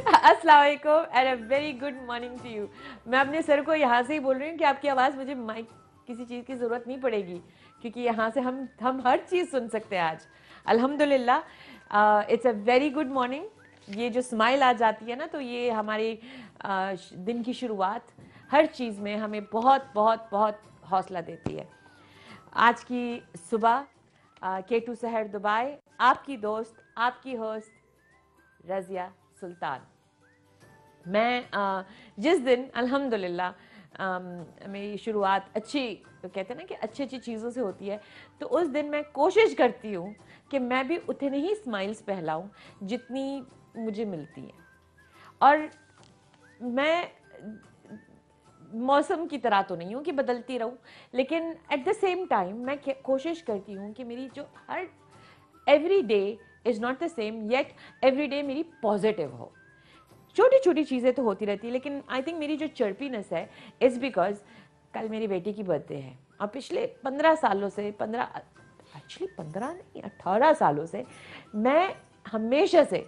अस्सलाम वालेकुम and a very good morning to you. मैं अपने सर को यहाँ से ही बोल रही हूँ कि आपकी आवाज़, मुझे माइक किसी चीज़ की ज़रूरत नहीं पड़ेगी, क्योंकि यहाँ से हम हर चीज़ सुन सकते हैं आज। अल्हम्दुलिल्लाह, it's a very good morning. ये जो स्माइल आ जाती है ना, तो ये हमारी दिन की शुरुआत हर चीज़ में हमें बहुत बहुत बहुत हौसला देती है। आज की सुबह K2 शहर दुबई, आपकी दोस्त, आपकी होस्ट रज़िया सुल्तान। मैं जिस दिन अल्हम्दुलिल्लाह मेरी शुरुआत अच्छी, तो कहते हैं ना कि अच्छी अच्छी चीज़ों से होती है, तो उस दिन मैं कोशिश करती हूँ कि मैं भी उतनी ही स्माइल्स फैलाऊँ जितनी मुझे मिलती हैं। और मैं मौसम की तरह तो नहीं हूँ कि बदलती रहूँ, लेकिन एट द सेम टाइम मैं कोशिश करती हूँ कि मेरी जो हर every day is not the same, yet every day मेरी पॉजिटिव हो। छोटी छोटी चीज़ें तो होती रहती है, लेकिन आई थिंक मेरी जो चर्पीनेस है इज़ बिकॉज कल मेरी बेटी की बर्थडे है, और पिछले 15 सालों से 15 नहीं 18 सालों से मैं हमेशा से,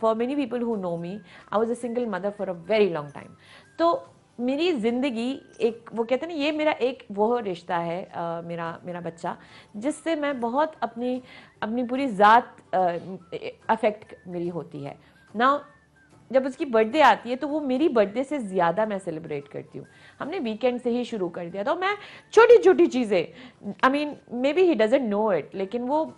for many people who know me, I was a single mother for a very long time. तो मेरी ज़िंदगी एक, वो कहते हैं ना, ये मेरा एक वो रिश्ता है, मेरा बच्चा, जिससे मैं बहुत अपनी अपनी पूरी ज़ात अफेक्ट मेरी होती है ना। जब उसकी बर्थडे आती है तो वो मेरी बर्थडे से ज़्यादा मैं सेलिब्रेट करती हूँ। हमने वीकेंड से ही शुरू कर दिया, तो मैं छोटी छोटी चीज़ें, I mean may be he doesn't know it, लेकिन वो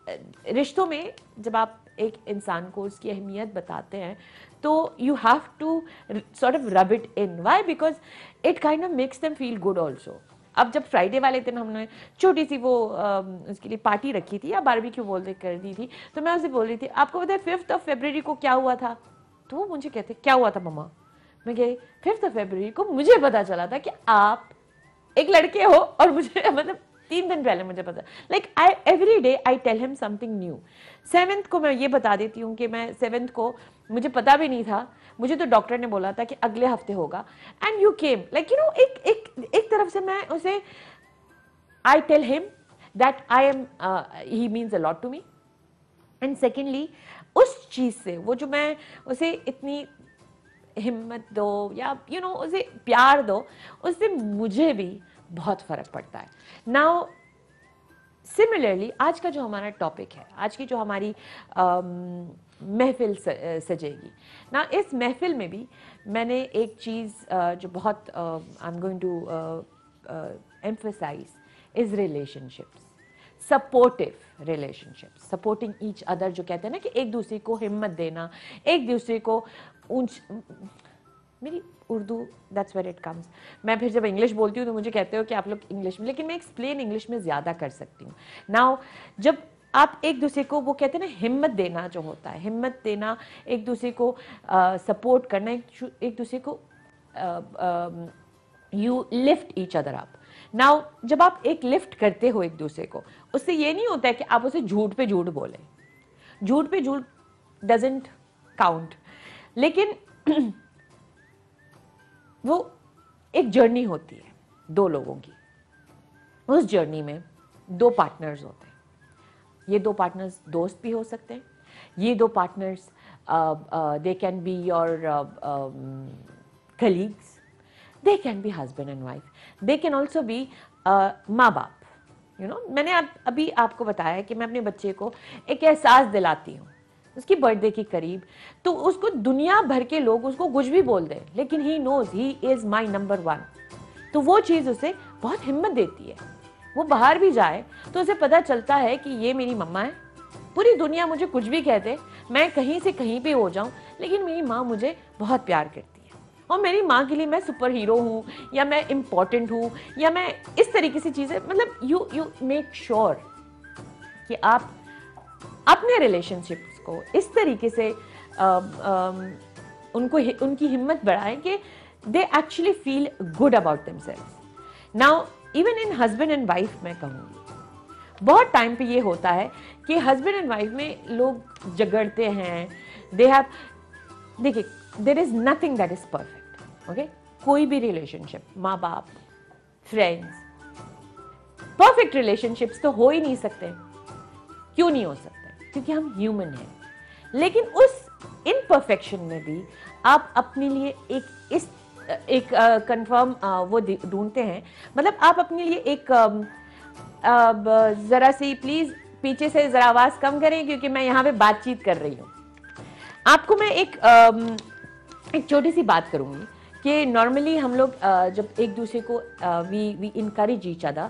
रिश्तों में जब आप एक इंसान को उसकी अहमियत बताते हैं, तो you have to sort of rub it in. Why? Because it kind of makes them feel good also. अब जब फ्राइडे वाले दिन हमने छोटी सी वो उसके लिए पार्टी रखी थी, या बारबेक्यू बोल दे कर दी थी, तो मैं उसे बोल रही थी, आपको पता है 5 फरवरी को क्या हुआ था? तो वो मुझे कहते, क्या हुआ था मम्मा? मैं कही 5 फरवरी को मुझे पता चला था कि आप एक लड़के हो, और मुझे मतलब 3 दिन पहले मुझे पता, like I every day I tell him something new. 7th को मैं ये बता देती हूँ कि मैं 7th को, मुझे पता भी नहीं था, मुझे तो डॉक्टर ने बोला था कि अगले हफ्ते होगा, and you came, like you know, एक तरफ से मैं उसे, I tell him that I am, he means a lot to me, and secondly उस चीज़ से, वो जो मैं उसे इतनी हिम्मत दो या उसे प्यार दो, उससे मुझे भी बहुत फ़र्क पड़ता है। नाउ सिमिलरली आज का जो हमारा टॉपिक है, आज की जो हमारी महफिल सजेगी ना, इस महफिल में भी मैंने एक चीज़ जो बहुत I am going to emphasize is relationships, supportive relationships, supporting each other, जो कहते हैं ना कि एक दूसरे को हिम्मत देना, एक दूसरे को ऊंच, मेरी Urdu that's where it comes. मैं फिर जब इंग्लिश बोलती हूँ तो मुझे कहते हो कि आप लोग इंग्लिश में, लेकिन मैं एक्सप्लेन इंग्लिश में ज़्यादा कर सकती हूँ। नाउ जब आप एक दूसरे को, वो कहते हैं ना, हिम्मत देना जो होता है, हिम्मत देना, एक दूसरे को सपोर्ट करना, एक दूसरे को you lift each other up. Now जब आप एक लिफ्ट करते हो एक दूसरे को, उससे ये नहीं होता है कि आप उसे झूठ पे झूठ बोले, झूठ पे झूठ डजंट काउंट, लेकिन वो एक जर्नी होती है दो लोगों की। उस जर्नी में 2 पार्टनर्स होते हैं। ये 2 पार्टनर्स दोस्त भी हो सकते हैं, ये 2 partners they can be your colleagues, they can be husband and wife, they can also be माँ बाप। मैंने अभी आपको बताया कि मैं अपने बच्चे को एक एहसास दिलाती हूँ उसकी बर्थडे के करीब, तो उसको दुनिया भर के लोग उसको कुछ भी बोल दें, लेकिन he knows he is my number 1। तो वो चीज़ उसे बहुत हिम्मत देती है। वो बाहर भी जाए तो उसे पता चलता है कि ये मेरी मम्मा है, पूरी दुनिया मुझे कुछ भी कह दे, मैं कहीं से कहीं पे हो जाऊं, लेकिन मेरी माँ मुझे बहुत प्यार करती है, और मेरी माँ के लिए मैं सुपर हीरो हूँ, या मैं इम्पॉर्टेंट हूँ, या मैं इस तरीके से चीज़ें, मतलब यू मेक श्योर कि आप अपने रिलेशनशिप्स को इस तरीके से उनकी हिम्मत बढ़ाएं कि they actually feel good about themselves. Now even in husband and wife मैं कहूँगी, बहुत टाइम पे ये होता है कि हस्बैंड एंड वाइफ में लोग झगड़ते हैं, दे हैव, देखिए, there is nothing that is perfect, okay? कोई भी रिलेशनशिप, माँ बाप, फ्रेंड्स, परफेक्ट रिलेशनशिप्स तो हो ही नहीं सकते। क्यों नहीं हो सकते? क्योंकि हम ह्यूमन हैं। लेकिन उस इम्परफेक्शन में भी आप अपने लिए एक कंफर्म वो ढूंढते हैं, मतलब आप अपने लिए एक जरा सी प्लीज पीछे से जरा आवाज कम करें क्योंकि मैं यहाँ पे बातचीत कर रही हूँ। आपको मैं एक छोटी सी बात करूंगी कि नॉर्मली हम लोग जब एक दूसरे को we encourage each other,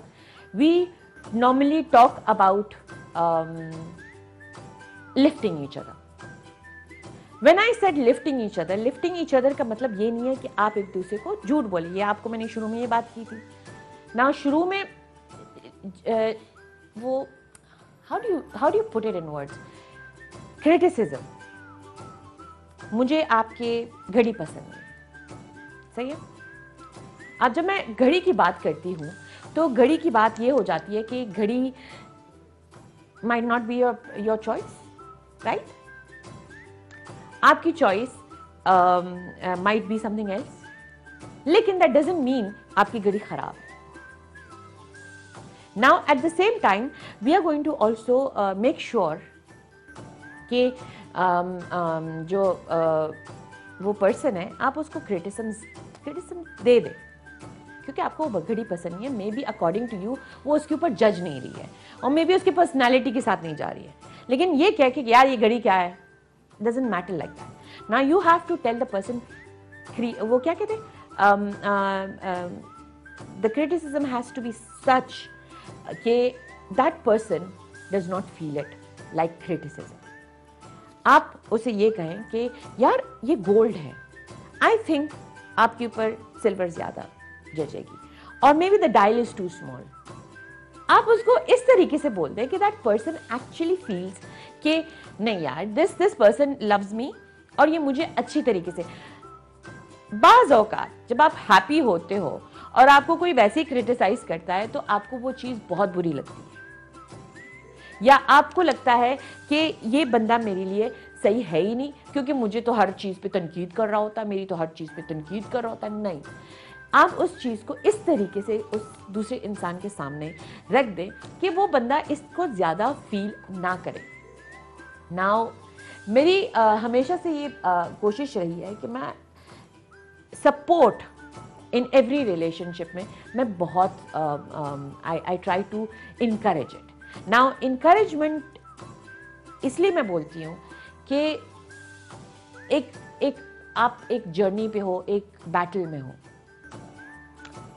we normally talk about lifting each other. When I said lifting each other का मतलब ये नहीं है कि आप एक दूसरे को झूठ बोले, ये आपको मैंने शुरू में ये बात की थी ना। शुरू में वो how do you put it in words, criticism, मुझे आपके घड़ी पसंद है, सही है। अब जब मैं घड़ी की बात करती हूँ तो घड़ी की बात ये हो जाती है कि घड़ी might not be your choice, right? आपकी choice might be something else, लेकिन दैट डजंट मीन आपकी घड़ी खराब है। Now at the same time we are going to also make sure कि जो वो पर्सन है आप उसको क्रिटिसिज्म दे दें, क्योंकि आपको वो घड़ी पसंद नहीं है, maybe according to you वो उसके ऊपर जज नहीं रही है और मे बी उसकी पर्सनैलिटी के साथ नहीं जा रही है, लेकिन ये कह के यार ये घड़ी क्या है, doesn't matter like that. Now you have to tell the person, वो क्या कहते हैं, the criticism has to be such कि that person does not feel it like criticism. आप उसे ये कहें कि यार ये गोल्ड है, I think आपके ऊपर सिल्वर ज्यादा जचेगी, और maybe the dial is too small. आप उसको इस तरीके से बोल दें कि दैट पर्सन एक्चुअली फील्स कि नहीं यार दिस पर्सन लव्स मी और ये मुझे अच्छी तरीके से। बाज़ औकात जब आप हैप्पी होते हो और आपको कोई वैसे ही क्रिटिसाइज करता है तो आपको वो चीज़ बहुत बुरी लगती है, या आपको लगता है कि ये बंदा मेरे लिए सही है ही नहीं क्योंकि मुझे तो हर चीज़ पे तनकीद कर रहा होता है, मेरी तो हर चीज़ पे तनकीद कर रहा होता है। नहीं, आप उस चीज़ को इस तरीके से उस दूसरे इंसान के सामने रख दें कि वो बंदा इसको ज़्यादा फील ना करे। नाउ मेरी हमेशा से ये कोशिश रही है कि मैं सपोर्ट इन एवरी रिलेशनशिप में मैं बहुत I try to encourage it. Now encouragement इसलिए मैं बोलती हूँ कि आप एक जर्नी पे हो, एक बैटल में हो,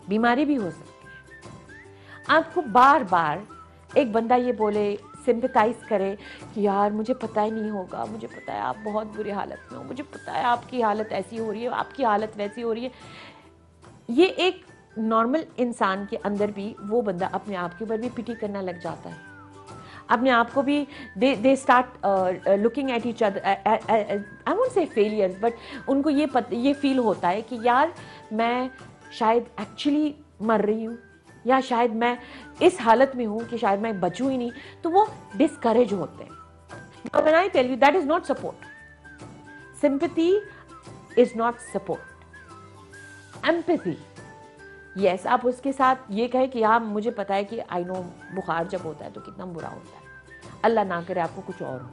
बीमारी भी हो सकती है। आपको बार बार एक बंदा ये बोले, सिंपैथाइज करे कि यार मुझे पता ही नहीं होगा, मुझे पता है आप बहुत बुरी हालत में हो, मुझे पता है आपकी हालत ऐसी हो रही है, आपकी हालत वैसी हो रही है। ये एक नॉर्मल इंसान के अंदर भी वो बंदा अपने आप के ऊपर भी पिटी करना लग जाता है, अपने आप को भी they start looking at each other, I won't say failures, but उनको ये फील होता है कि यार मैं शायद एक्चुअली मर रही हूँ, या शायद मैं इस हालत में हूँ कि शायद मैं बचूँ ही नहीं, तो वो डिस्करेज होते हैं। Now when I tell you that is not support, sympathy is not support, empathy, yes, आप उसके साथ ये कहें कि हाँ मुझे पता है कि आई नो बुखार जब होता है तो कितना बुरा होता है, अल्लाह ना करे आपको कुछ और हो,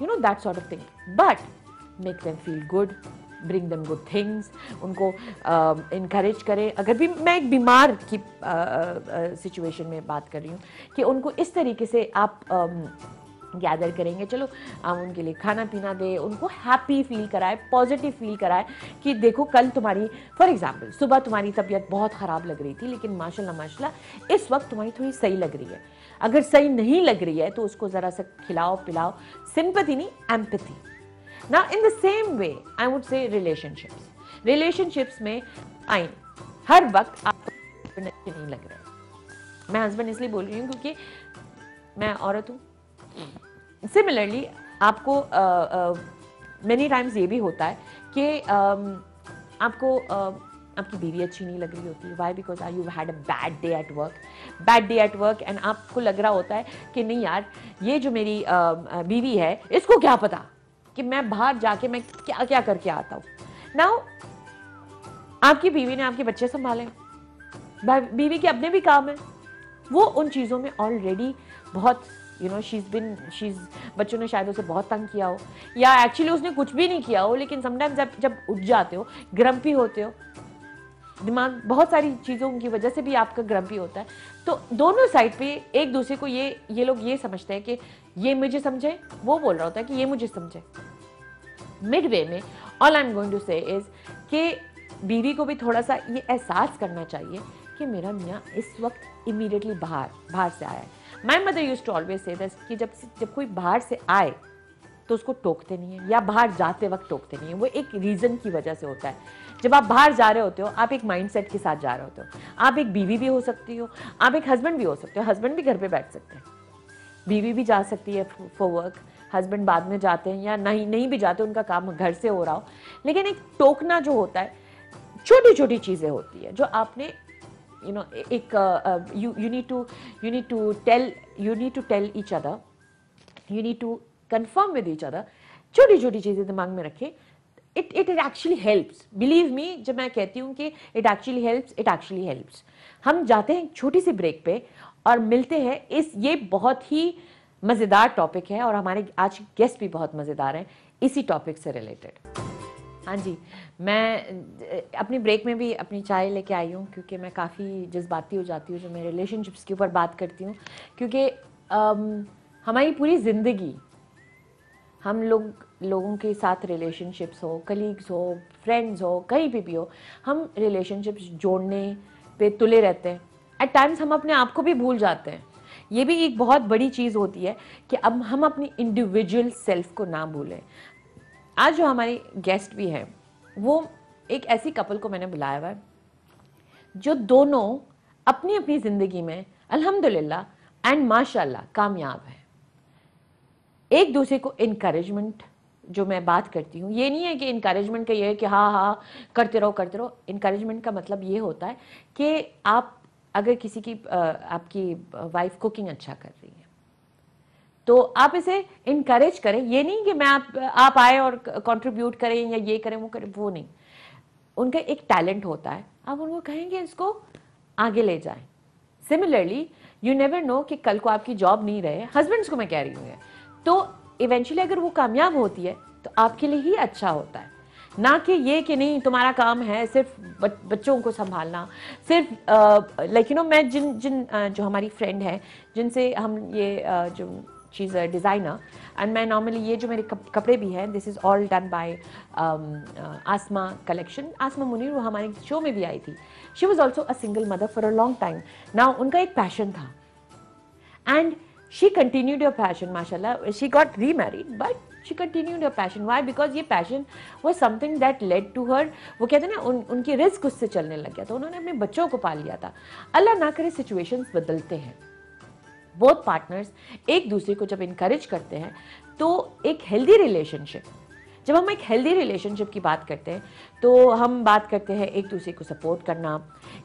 you know that sort of thing, but make them feel good, bring them good things, उनको इनकरेज करें। अगर भी मैं एक बीमार की सिचुएशन में बात कर रही हूँ कि उनको इस तरीके से आप गैदर करेंगे, चलो आप उनके लिए खाना पीना दें, उनको हैप्पी फील कराए, पॉजिटिव फील कराए कि देखो कल तुम्हारी, फॉर एग्जांपल सुबह तुम्हारी तबीयत बहुत ख़राब लग रही थी लेकिन माशाल्लाह माशाल्लाह इस वक्त तुम्हारी थोड़ी सही लग रही है। अगर सही नहीं लग रही है तो उसको ज़रा सा खिलाओ पिलाओ, सिंपैथी नहीं empathy. Now in the same way I would say relationships में फाइन हर वक्त आपको नहीं लग रहा है, मैं हस्बैंड इसलिए बोल रही हूँ क्योंकि मैं औरत हूँ। सिमिलरली आपको मेनी टाइम्स ये भी होता है कि आपको आपकी बीवी अच्छी नहीं लग रही होती, why because you had a bad day at work and आपको लग रहा होता है कि नहीं यार ये जो मेरी बीवी है इसको क्या पता कि मैं बाहर जाके मैं क्या क्या करके आता हूँ। नाउ आपकी बीवी ने आपके बच्चे संभाले, बीवी के अपने भी काम है, वो उन चीज़ों में ऑलरेडी बहुत यू नो शीज बच्चों ने शायद उसे बहुत तंग किया हो, या एक्चुअली उसने कुछ भी नहीं किया हो, लेकिन समटाइम्स जब उठ जाते हो, ग्रम्पी होते हो, दिमाग बहुत सारी चीज़ों की वजह से भी आपका ग्रम्पी होता है, तो दोनों साइड पे एक दूसरे को ये लोग ये समझते हैं कि ये मुझे समझे, वो बोल रहा होता है कि ये मुझे समझे। मिडवे में all I am going to say is कि बीवी को भी थोड़ा सा ये एहसास करना चाहिए कि मेरा मियाँ इस वक्त इमीडिएटली बाहर से आया है। My mother use to always say this कि जब कोई बाहर से आए तो उसको टोकते नहीं है, या बाहर जाते वक्त टोकते नहीं है, वो एक रीज़न की वजह से होता है। जब आप बाहर जा रहे होते हो, आप एक माइंडसेट के साथ जा रहे होते हो, आप एक बीवी भी हो सकती हो, आप एक हस्बैंड भी हो सकते हो, हस्बैंड भी घर पे बैठ सकते हैं, बीवी भी जा सकती है फॉर वर्क, हस्बैंड बाद में जाते हैं या नहीं भी जाते, उनका काम घर से हो रहा हो, लेकिन एक टोकना जो होता है, छोटी छोटी चीज़ें होती है जो आपने यू नो एक you need to tell each other, you need to confirm with each other, छोटी छोटी चीज़ें दिमाग में रखें। It actually helps, believe me, जब मैं कहती हूँ कि इट एक्चुअली हेल्प्स। हम जाते हैं छोटी सी ब्रेक पे और मिलते हैं ये बहुत ही मज़ेदार टॉपिक है और हमारे आज गेस्ट भी बहुत मज़ेदार हैं इसी टॉपिक से रिलेटेड। हाँ जी, मैं अपनी ब्रेक में भी अपनी चाय लेके आई हूँ क्योंकि मैं काफ़ी जज्बाती हो जाती हूँ जब मैं रिलेशनशिप्स के ऊपर बात करती हूँ, क्योंकि हमारी पूरी ज़िंदगी हम लोगों के साथ रिलेशनशिप्स हो, कलीग्स हो, फ्रेंड्स हो, कहीं भी हो, हम रिलेशनशिप्स जोड़ने पे तुले रहते हैं। एट टाइम्स हम अपने आप को भी भूल जाते हैं। ये भी एक बहुत बड़ी चीज़ होती है कि अब हम अपनी इंडिविजुअल सेल्फ को ना भूलें। आज जो हमारे गेस्ट भी हैं वो एक ऐसी कपल को मैंने बुलाया हुआ है जो दोनों अपनी अपनी ज़िंदगी में अल्हम्दुलिल्लाह एंड माशाल्लाह कामयाब हैं। एक दूसरे को इनकरेजमेंट जो मैं बात करती हूँ, ये नहीं है कि इनकरेजमेंट का ये है कि हाँ करते रहो। इनकरेजमेंट का मतलब ये होता है कि आप अगर किसी की आपकी वाइफ कुकिंग अच्छा कर रही है तो आप इसे इनकरेज करें। ये नहीं कि मैं आप आए और कंट्रीब्यूट करें या ये करें वो करें, वो नहीं। उनका एक टैलेंट होता है, आप उनको कहेंगे इसको आगे ले जाएं। सिमिलरली यू नेवर नो कि कल को आपकी जॉब नहीं रहे, हस्बैंड्स को मैं कह रही हूँ, तो इवेंचुअली अगर वो कामयाब होती है तो आपके लिए ही अच्छा होता है, ना कि ये कि नहीं तुम्हारा काम है सिर्फ बच्चों को संभालना, सिर्फ लाइक यू नो मैं जिन जो हमारी फ्रेंड है जिनसे हम ये जो चीज़ डिज़ाइनर, एंड मैं नॉर्मली ये जो मेरे कपड़े भी हैं, this is all done by Aasma collection. Aasma Munir वो हमारे शो में भी आई थी। She was also a single mother for a long time. Now उनका एक पैशन था and she continued her passion, mashallah. She got remarried, but she continued her passion. Why? Because ये passion was something that led to her. वो कहते हैं ना उनकी risk उससे चलने लग गया, तो उन्होंने अपने बच्चों को पाल लिया था। अल्लाह ना करे सिचुएशंस बदलते हैं, बोथ पार्टनर्स एक दूसरे को जब इनकरेज करते हैं तो एक हेल्दी रिलेशनशिप, जब हम एक हेल्दी रिलेशनशिप की बात करते हैं तो हम बात करते हैं एक दूसरे को सपोर्ट करना,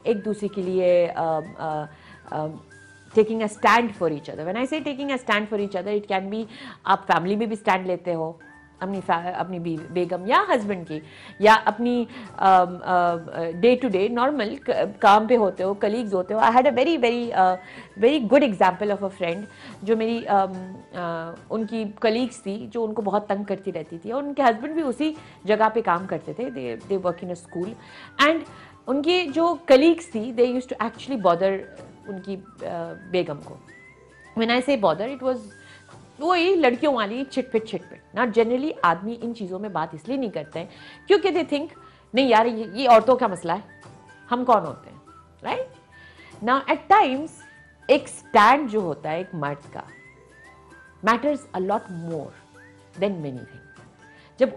एक दूसरे के लिए taking a stand for each other. When I say taking a stand for each other, it can be आप फैमिली में भी स्टैंड लेते हो, अपनी बेगम या हस्बैंड की, या अपनी डे टू डे नॉर्मल काम पे होते हो, कलीग्स होते हो। I had a very good example of a friend जो मेरी उनकी कलीग्स थी जो उनको बहुत तंग करती रहती थी, और उनके हस्बैंड भी उसी जगह पे काम करते थे, they work in a school, and उनकी जो कलीग्स थी they used to actually bother उनकी बेगम को। व्हेन आई से बॉदर, इट वाज वही लड़कियों वाली छिटपिट ना। जनरली आदमी इन चीज़ों में बात इसलिए नहीं करते हैं क्योंकि दे थिंक नहीं यार ये औरतों का मसला है, हम कौन होते हैं, राइट। नाउ एट टाइम्स एक स्टैंड जो होता है एक मर्द का matters a lot more than many thing. जब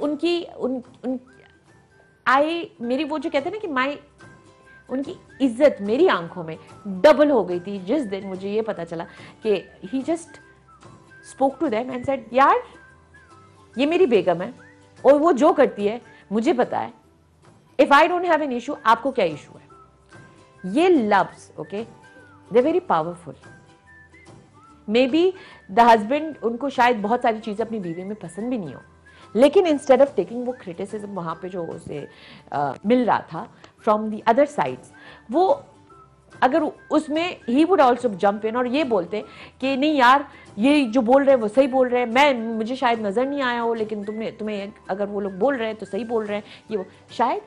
मेरी वो जो कहते हैं ना कि उनकी इज्जत मेरी आंखों में डबल हो गई थी जिस दिन मुझे ये पता चला कि he just spoke to them and said यार ये मेरी बेगम है और वो जो करती है मुझे पता है, if I don't have an issue, आपको क्या इशू है। ये loves okay, they very powerful. May be the husband उनको शायद बहुत सारी चीजें अपनी बीवी में पसंद भी नहीं हो, लेकिन इंस्टेड ऑफ टेकिंग वो क्रिटिसिज्म वहाँ पे जो उसे मिल रहा था फ्रॉम द अदर साइड्स, वो अगर उसमें he would also jump in और ये बोलते कि नहीं यार ये जो बोल रहे हैं वो सही बोल रहे हैं, मुझे शायद नज़र नहीं आया हो लेकिन तुम्हें अगर वो लोग बोल रहे हैं तो सही बोल रहे हैं, ये वो शायद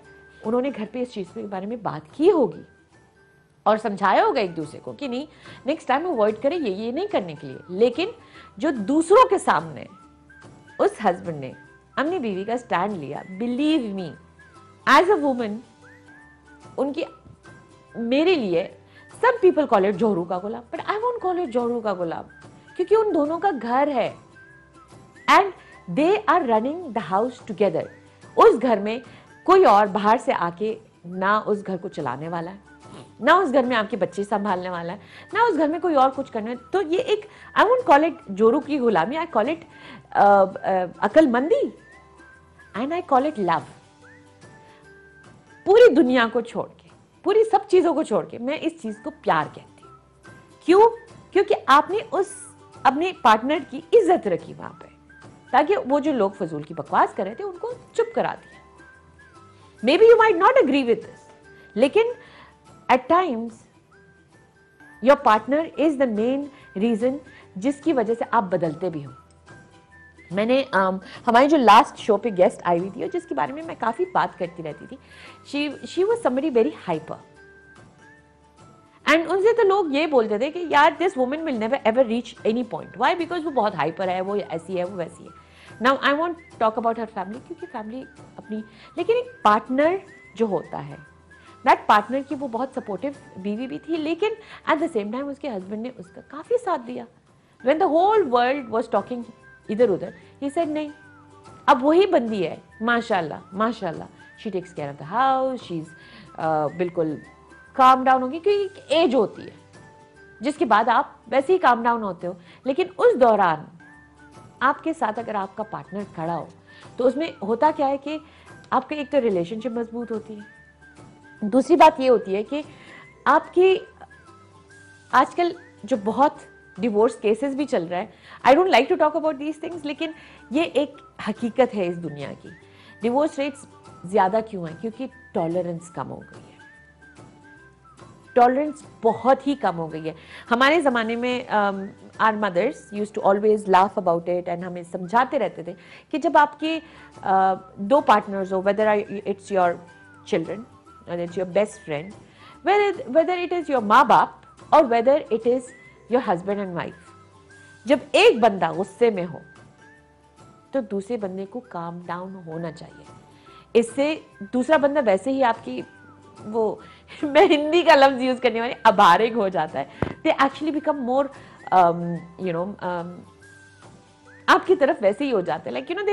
उन्होंने घर पे इस चीज़ के बारे में बात की होगी और समझाया होगा एक दूसरे को कि नहीं नेक्स्ट टाइम अवॉइड करें ये नहीं करने के लिए। लेकिन जो दूसरों के सामने उस हस्बैंड ने अपनी बीवी का स्टैंड लिया, believe me as a woman, उनकी मेरे लिए सम पीपल कॉल इट जोरू का गुलाब, but I won't call it जोरू का गुलाब, क्योंकि उन दोनों का घर है and they are running the house together. उस घर में कोई और बाहर से आके ना उस घर को चलाने वाला है, ना उस घर में आपके बच्चे संभालने वाला है, ना उस घर में कोई और कुछ करने। तो ये एक, आई वोंट कॉल इट जोरू की गुलामी, आई कॉल इट अकलमंदी and I call it love. पूरी दुनिया को छोड़ के, पूरी सब चीजों को छोड़ के मैं इस चीज को प्यार कहती हूँ। क्यों? क्योंकि आपने उस अपने पार्टनर की इज्जत रखी वहां पे, ताकि वो जो लोग फजूल की बकवास कर रहे थे उनको चुप करा दिया। Maybe you might not agree with this, लेकिन at times your partner is the main reason जिसकी वजह से आप बदलते भी हो। मैंने हमारी जो लास्ट शो पे गेस्ट आई हुई थी और जिसके बारे में मैं काफी बात करती रहती थी, she was somebody very hyper and उनसे तो लोग ये बोलते थे कि यार this woman will never ever reach any point. Why? Because वो बहुत हाइपर है, वो ऐसी है, वो वैसी है। Now I want talk about her family, क्योंकि फैमिली अपनी, लेकिन एक पार्टनर जो होता है, दैट पार्टनर की वो बहुत सपोर्टिव बीवी भी थी, लेकिन एट द सेम टाइम उसके हस्बैंड ने उसका काफी साथ दिया। When the whole world was talking इधर उधर, ही सेड नहीं, अब वही बंदी है, माशाल्लाह माशाल्लाह, she takes care of the house, she is बिल्कुल काम डाउन होगी, क्योंकि एज होती है जिसके बाद आप वैसे ही काम डाउन होते हो। लेकिन उस दौरान आपके साथ अगर आपका पार्टनर खड़ा हो तो उसमें होता क्या है कि आपकी एक तो रिलेशनशिप मजबूत होती है, दूसरी बात ये होती है कि आपकी आजकल जो बहुत डिवोर्स केसेस भी चल रहा है, I don't like to talk about these things, लेकिन ये एक हकीकत है इस दुनिया की। डिवोर्स रेट्स ज्यादा क्यों है? क्योंकि टॉलरेंस कम हो गई है, टॉलरेंस बहुत ही कम हो गई है। हमारे ज़माने में our mothers used to always laugh about it and हमें समझाते रहते थे कि जब आपके दो पार्टनर्स हो, whether it's your children, whether it's your best friend, whether it is your माँ बाप और whether it is your husband and wife, जब एक बंदा गुस्से में हो तो दूसरे बंदे को काम डाउन होना चाहिए। इससे दूसरा बंदा वैसे ही आपकी वो मैं हिंदी का लफ्ज यूज करने वाली, अभारिक हो जाता है। They actually become more you know आपकी तरफ वैसे ही हो जाते हैं, like you know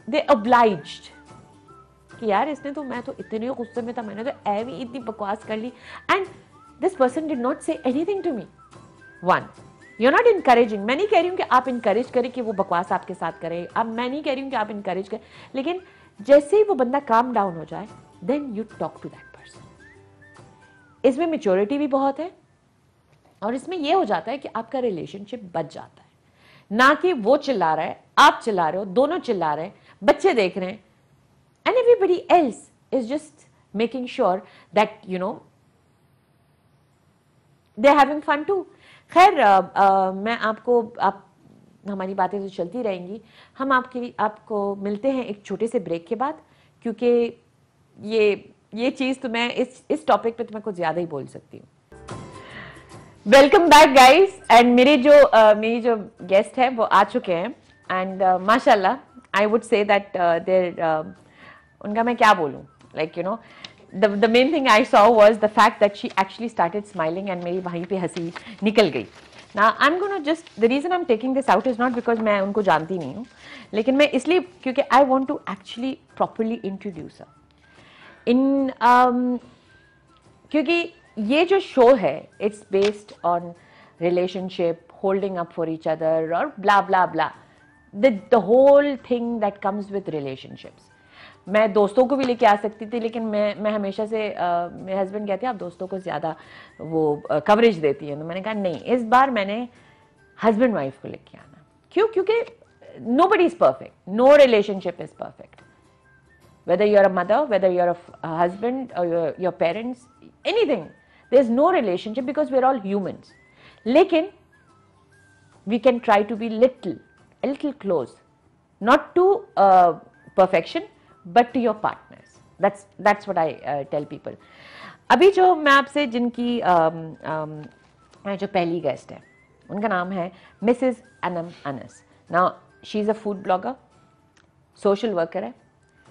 they obliged कि यार इसने तो, मैं तो इतने गुस्से में था, मैंने तो ऐवी इतनी बकवास कर ली and this person did not say anything to me. One, you are not encouraging. मैं नहीं कह रही हूँ कि आप इनकरेज करें कि वो बकवास आपके साथ करे, अब मैं नहीं कह रही हूँ कि आप इनकरेज करें, लेकिन जैसे ही वो बंदा काम डाउन हो जाए then you talk to that person. इसमें मेच्योरिटी भी बहुत है और इसमें यह हो जाता है कि आपका रिलेशनशिप बच जाता है, ना कि वो चिल्ला रहा है, आप चिल्ला रहे हो, दोनों चिल्ला रहे हैं, बच्चे देख रहे हैं and everybody else is just making sure that you know they are having fun too. खैर मैं आप हमारी बातें तो चलती रहेंगी, हम आपको मिलते हैं एक छोटे से ब्रेक के बाद, क्योंकि ये चीज तो मैं इस टॉपिक पे तो मैं कुछ ज्यादा ही बोल सकती हूँ। वेलकम बैक गाइस, एंड मेरी जो गेस्ट है वो आ चुके हैं एंड माशाल्लाह I would say that there उनका मैं क्या बोलूँ, like you know the main thing I saw was the fact that she actually started smiling and मेरी वहीं पे हंसी निकल गई। Now I'm going to just, the reason I'm taking this out is not because मैं उनको जानती नहीं हूँ, लेकिन मैं इसलिए क्योंकि I want to actually properly introduce her क्योंकि ये जो शो है it's based on relationship, holding up for each other और blah blah blah, the whole thing that comes with relationships। मैं दोस्तों को भी लेके आ सकती थी, लेकिन मैं हमेशा से मेरे हस्बैंड कहते हैं आप दोस्तों को ज़्यादा वो कवरेज देती हैं, तो मैंने कहा नहीं, इस बार मैंने हस्बैंड वाइफ को लेके आना। क्यों? क्योंकि nobody is perfect, no relationship is perfect, whether you're a mother, whether you're a husband or your parents, anything, there's no relationship because we're all humans. Lekin we can try to be a little close, not to perfection but to your partners. That's what I tell people. अभी जो मैं आपसे जिनकी जो पहली guest है उनका नाम है Mrs Anam Anas. Now she is a food blogger, social worker है.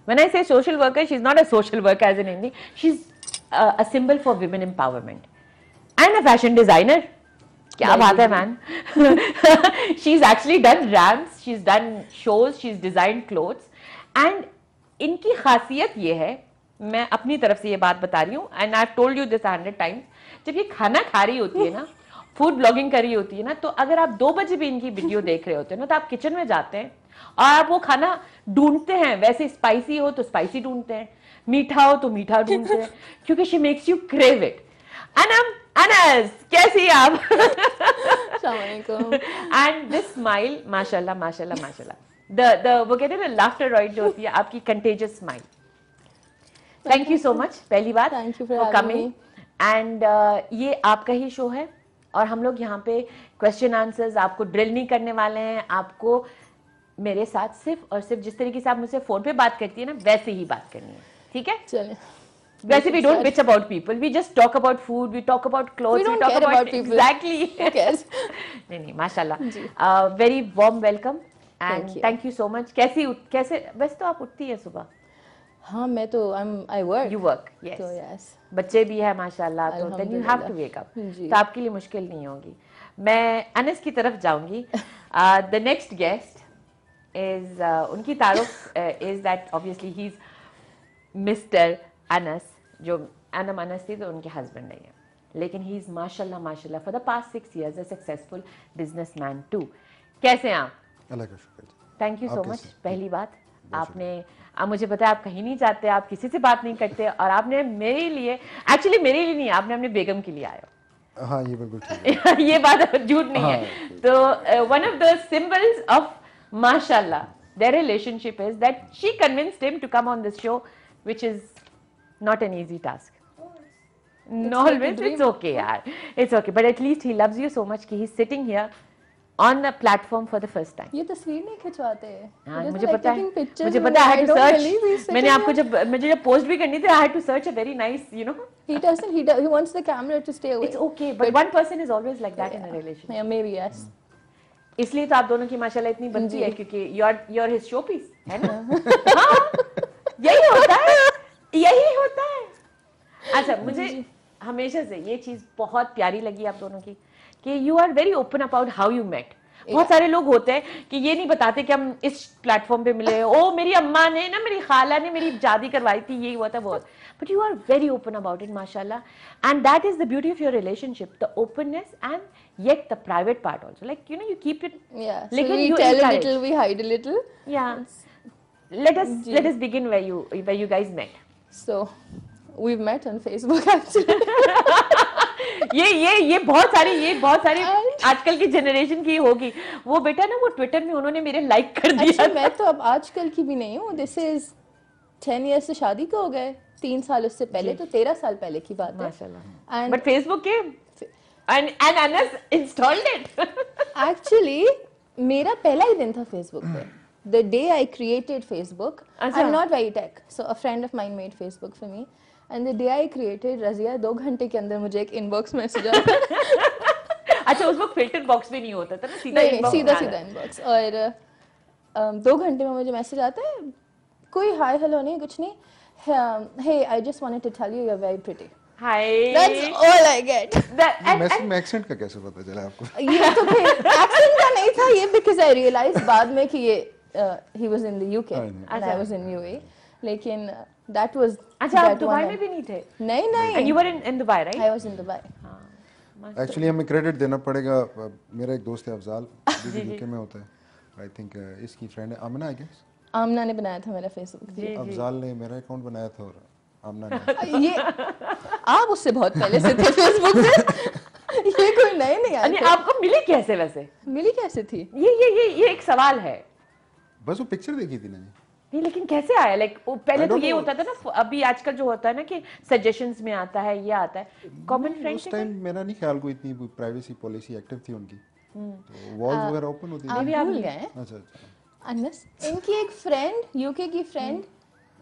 When I say social worker, she's not a social worker as in Hindi. She's a symbol for women empowerment and a fashion designer. क्या बात है man? She's actually done ramps, she's done shows, she's designed clothes. And इनकी खासियत ये है, मैं अपनी तरफ से ये बात बता रही हूँ, and I've told you this 100 times, जब ये खाना खा रही होती है ना, फूड ब्लॉगिंग कर रही होती है ना, तो अगर आप 2 बजे भी इनकी वीडियो देख रहे होते हैं ना, तो आप किचन में जाते हैं और आप वो खाना ढूंढते हैं. वैसे स्पाइसी हो तो स्पाइसी ढूंढते हैं, मीठा हो तो मीठा ढूंढते हैं, क्योंकि she makes you crave it. Anam Anas, कैसी आप? एंड दिस स्माइल, माशाल्लाह माशाल्लाह माशाल्लाह, द वो कहते हैं ना लाफ्टरॉइड जो होती है आपकी, contagious smile. Thank you so much पहली बात फॉर कमिंग. एंड ये आपका ही शो है और हम लोग यहाँ पे क्वेश्चन आंसर्स आपको ड्रिल नहीं करने वाले हैं. आपको मेरे साथ सिर्फ और सिर्फ जिस तरीके से आप मुझसे फोन पे बात करती है ना, वैसे ही बात करनी है. ठीक है? चलिए. वैसे we don't bitch about people, we just talk about food, we talk about clothes, we talk about people. Exactly. नहीं नहीं, माशाल्लाह. Very warm welcome and thank you so much. कैसे वैसे तो आप उठती है सुबह? हाँ, मैं तो I work. You work, yes. So yes. बच्चे भी है माशाल्लाह, तो then you have to wake up. तो आपके लिए मुश्किल नहीं होगी. मैं अनस की तरफ जाऊंगी. The next guest is उनकी तारुफ is that obviously he's Mr. Anas, जो अनम अनस थी तो उनके हस्बैंड नहीं है, लेकिन ही इज माशाल्लाह माशाल्लाह for the past 6 years a successful businessman too. कैसे हैं आप? अल्लाह का शुक्र. Thank you so much. पहली बात, आपने आप मुझे पता है आप कहीं नहीं जाते, आप किसी से बात नहीं करते, और आपने मेरे लिए, एक्चुअली मेरे लिए नहीं, आपने अपने बेगम के लिए आए हो. हाँ, ये बिल्कुल ठीक है. ये बात झूठ नहीं है. तो one of the symbols of माशाल्लाह their relationship is that she convinced him to come on this show, which is not an easy task. No, always it's okay yaar, it's okay, but at least he loves you so much कि he's sitting here on the platform for the first time. ये तस्वीर नहीं खिंचवाते हैं. हाँ, मुझे पता है, मुझे पता है. I had to search. मैंने आपको जब पोस्ट भी करनी थी, I had to search a very nice, you know. He wants the camera to stay away. It's okay, but one person is always like that in a relationship. Yeah, maybe yes. इसलिए तो आप दोनों की माशाल्लाह इतनी बनती है, क्योंकि you're his showpiece, है ना? हाँ, यही होता है, यही होता है. अच्छा, मुझे हमेशा से ये चीज बहुत प्यारी लगी आप दोनों की, कि you are very open about how you met. बहुत सारे लोग होते हैं कि ये नहीं बताते कि हम इस प्लेटफॉर्म पे मिले, ओ मेरी अम्मा ने ना, मेरी खाला ने मेरी शादी करवाई थी, ये हुआ था बहुत. But you are very open about it माशाल्लाह, and that is the beauty of your relationship, the openness and yet the private part also, like you know, you keep it. Yeah, so we tell a little, we hide a little. Yeah. Let us begin where you guys met. So we've met on Facebook actually. ये बहुत सारी आजकल की generation की होगी. वो बेटा ना, वो ट्विटर में उन्होंने मेरे लाइक कर दिया. अच्छा, मैं तो अब आजकल की भी नहीं हूँ. दिस इज 10 years से शादी को हो गए, 3 साल उससे पहले, तो 13 साल पहले की बात है माशाल्लाह. बट फेसबुक के and Anas installed it. Actually, मेरा पहला ही दिन था फेसबुक पे. The day I created Facebook, I'm not very tech, so a friend of mine made Facebook for me. And the day I created, Razia 2 घंटे के अंदर मुझे एक इनबॉक्स मैसेज आया. अच्छा, उस वक्त फिल्टर बॉक्स भी नहीं होता था ना, सीधा इनबॉक्स. और 2 घंटे में मुझे मैसेज आता है, कोई हाय हेलो नहीं, कुछ नहीं. Hey, I just wanted to tell you you're very pretty. Hi. That's all I get. Message में एक्सेंट का कैसे पता चला आपको? ये तो फिर एक्सेंट का नहीं था ये, because I realized बाद में कि ये he was in the UK and I was in UAE. लेकिन that was. अच्छा, आप दुबई में भी नहीं थे? नहीं. And you were in Dubai, right? I was in Dubai. Actually हमें क्रेडिट देना पड़ेगा. मेरा एक दोस्त है अफजाल, जो यूके में होता है. आई थिंक इसकी फ्रेंड है आमना, आई गेस. आमना ने बनाया था मेरा फेसबुक. अफजाल ने मेरा अकाउंट बनाया था और आमना ने. ये आप उससे बहुत पहले से थे फेसबुक पे. ये कोई नए नहीं आए थे. आपको मिली कैसे वैसे? मिली कैसे थी? ये एक सवाल है. बस वो पिक्चर देखी थी ना. नहीं लेकिन कैसे आया लाइक पहले I तो don't ये know. होता था ना, अभी आजकल जो होता है ना कि सजेशंस में आता है, ये आता है कॉमन फ्रेंड उस टाइम मेरा नहीं ख्याल कोई इतनी प्राइवेसी पॉलिसी एक्टिव थी उनकी, तो वॉल्स वगैरह ओपन होती आप थी। भूल गए हैं अच्छा अच्छा। अनस, इनकी एक फ्रेंड, यूके की फ्रेंड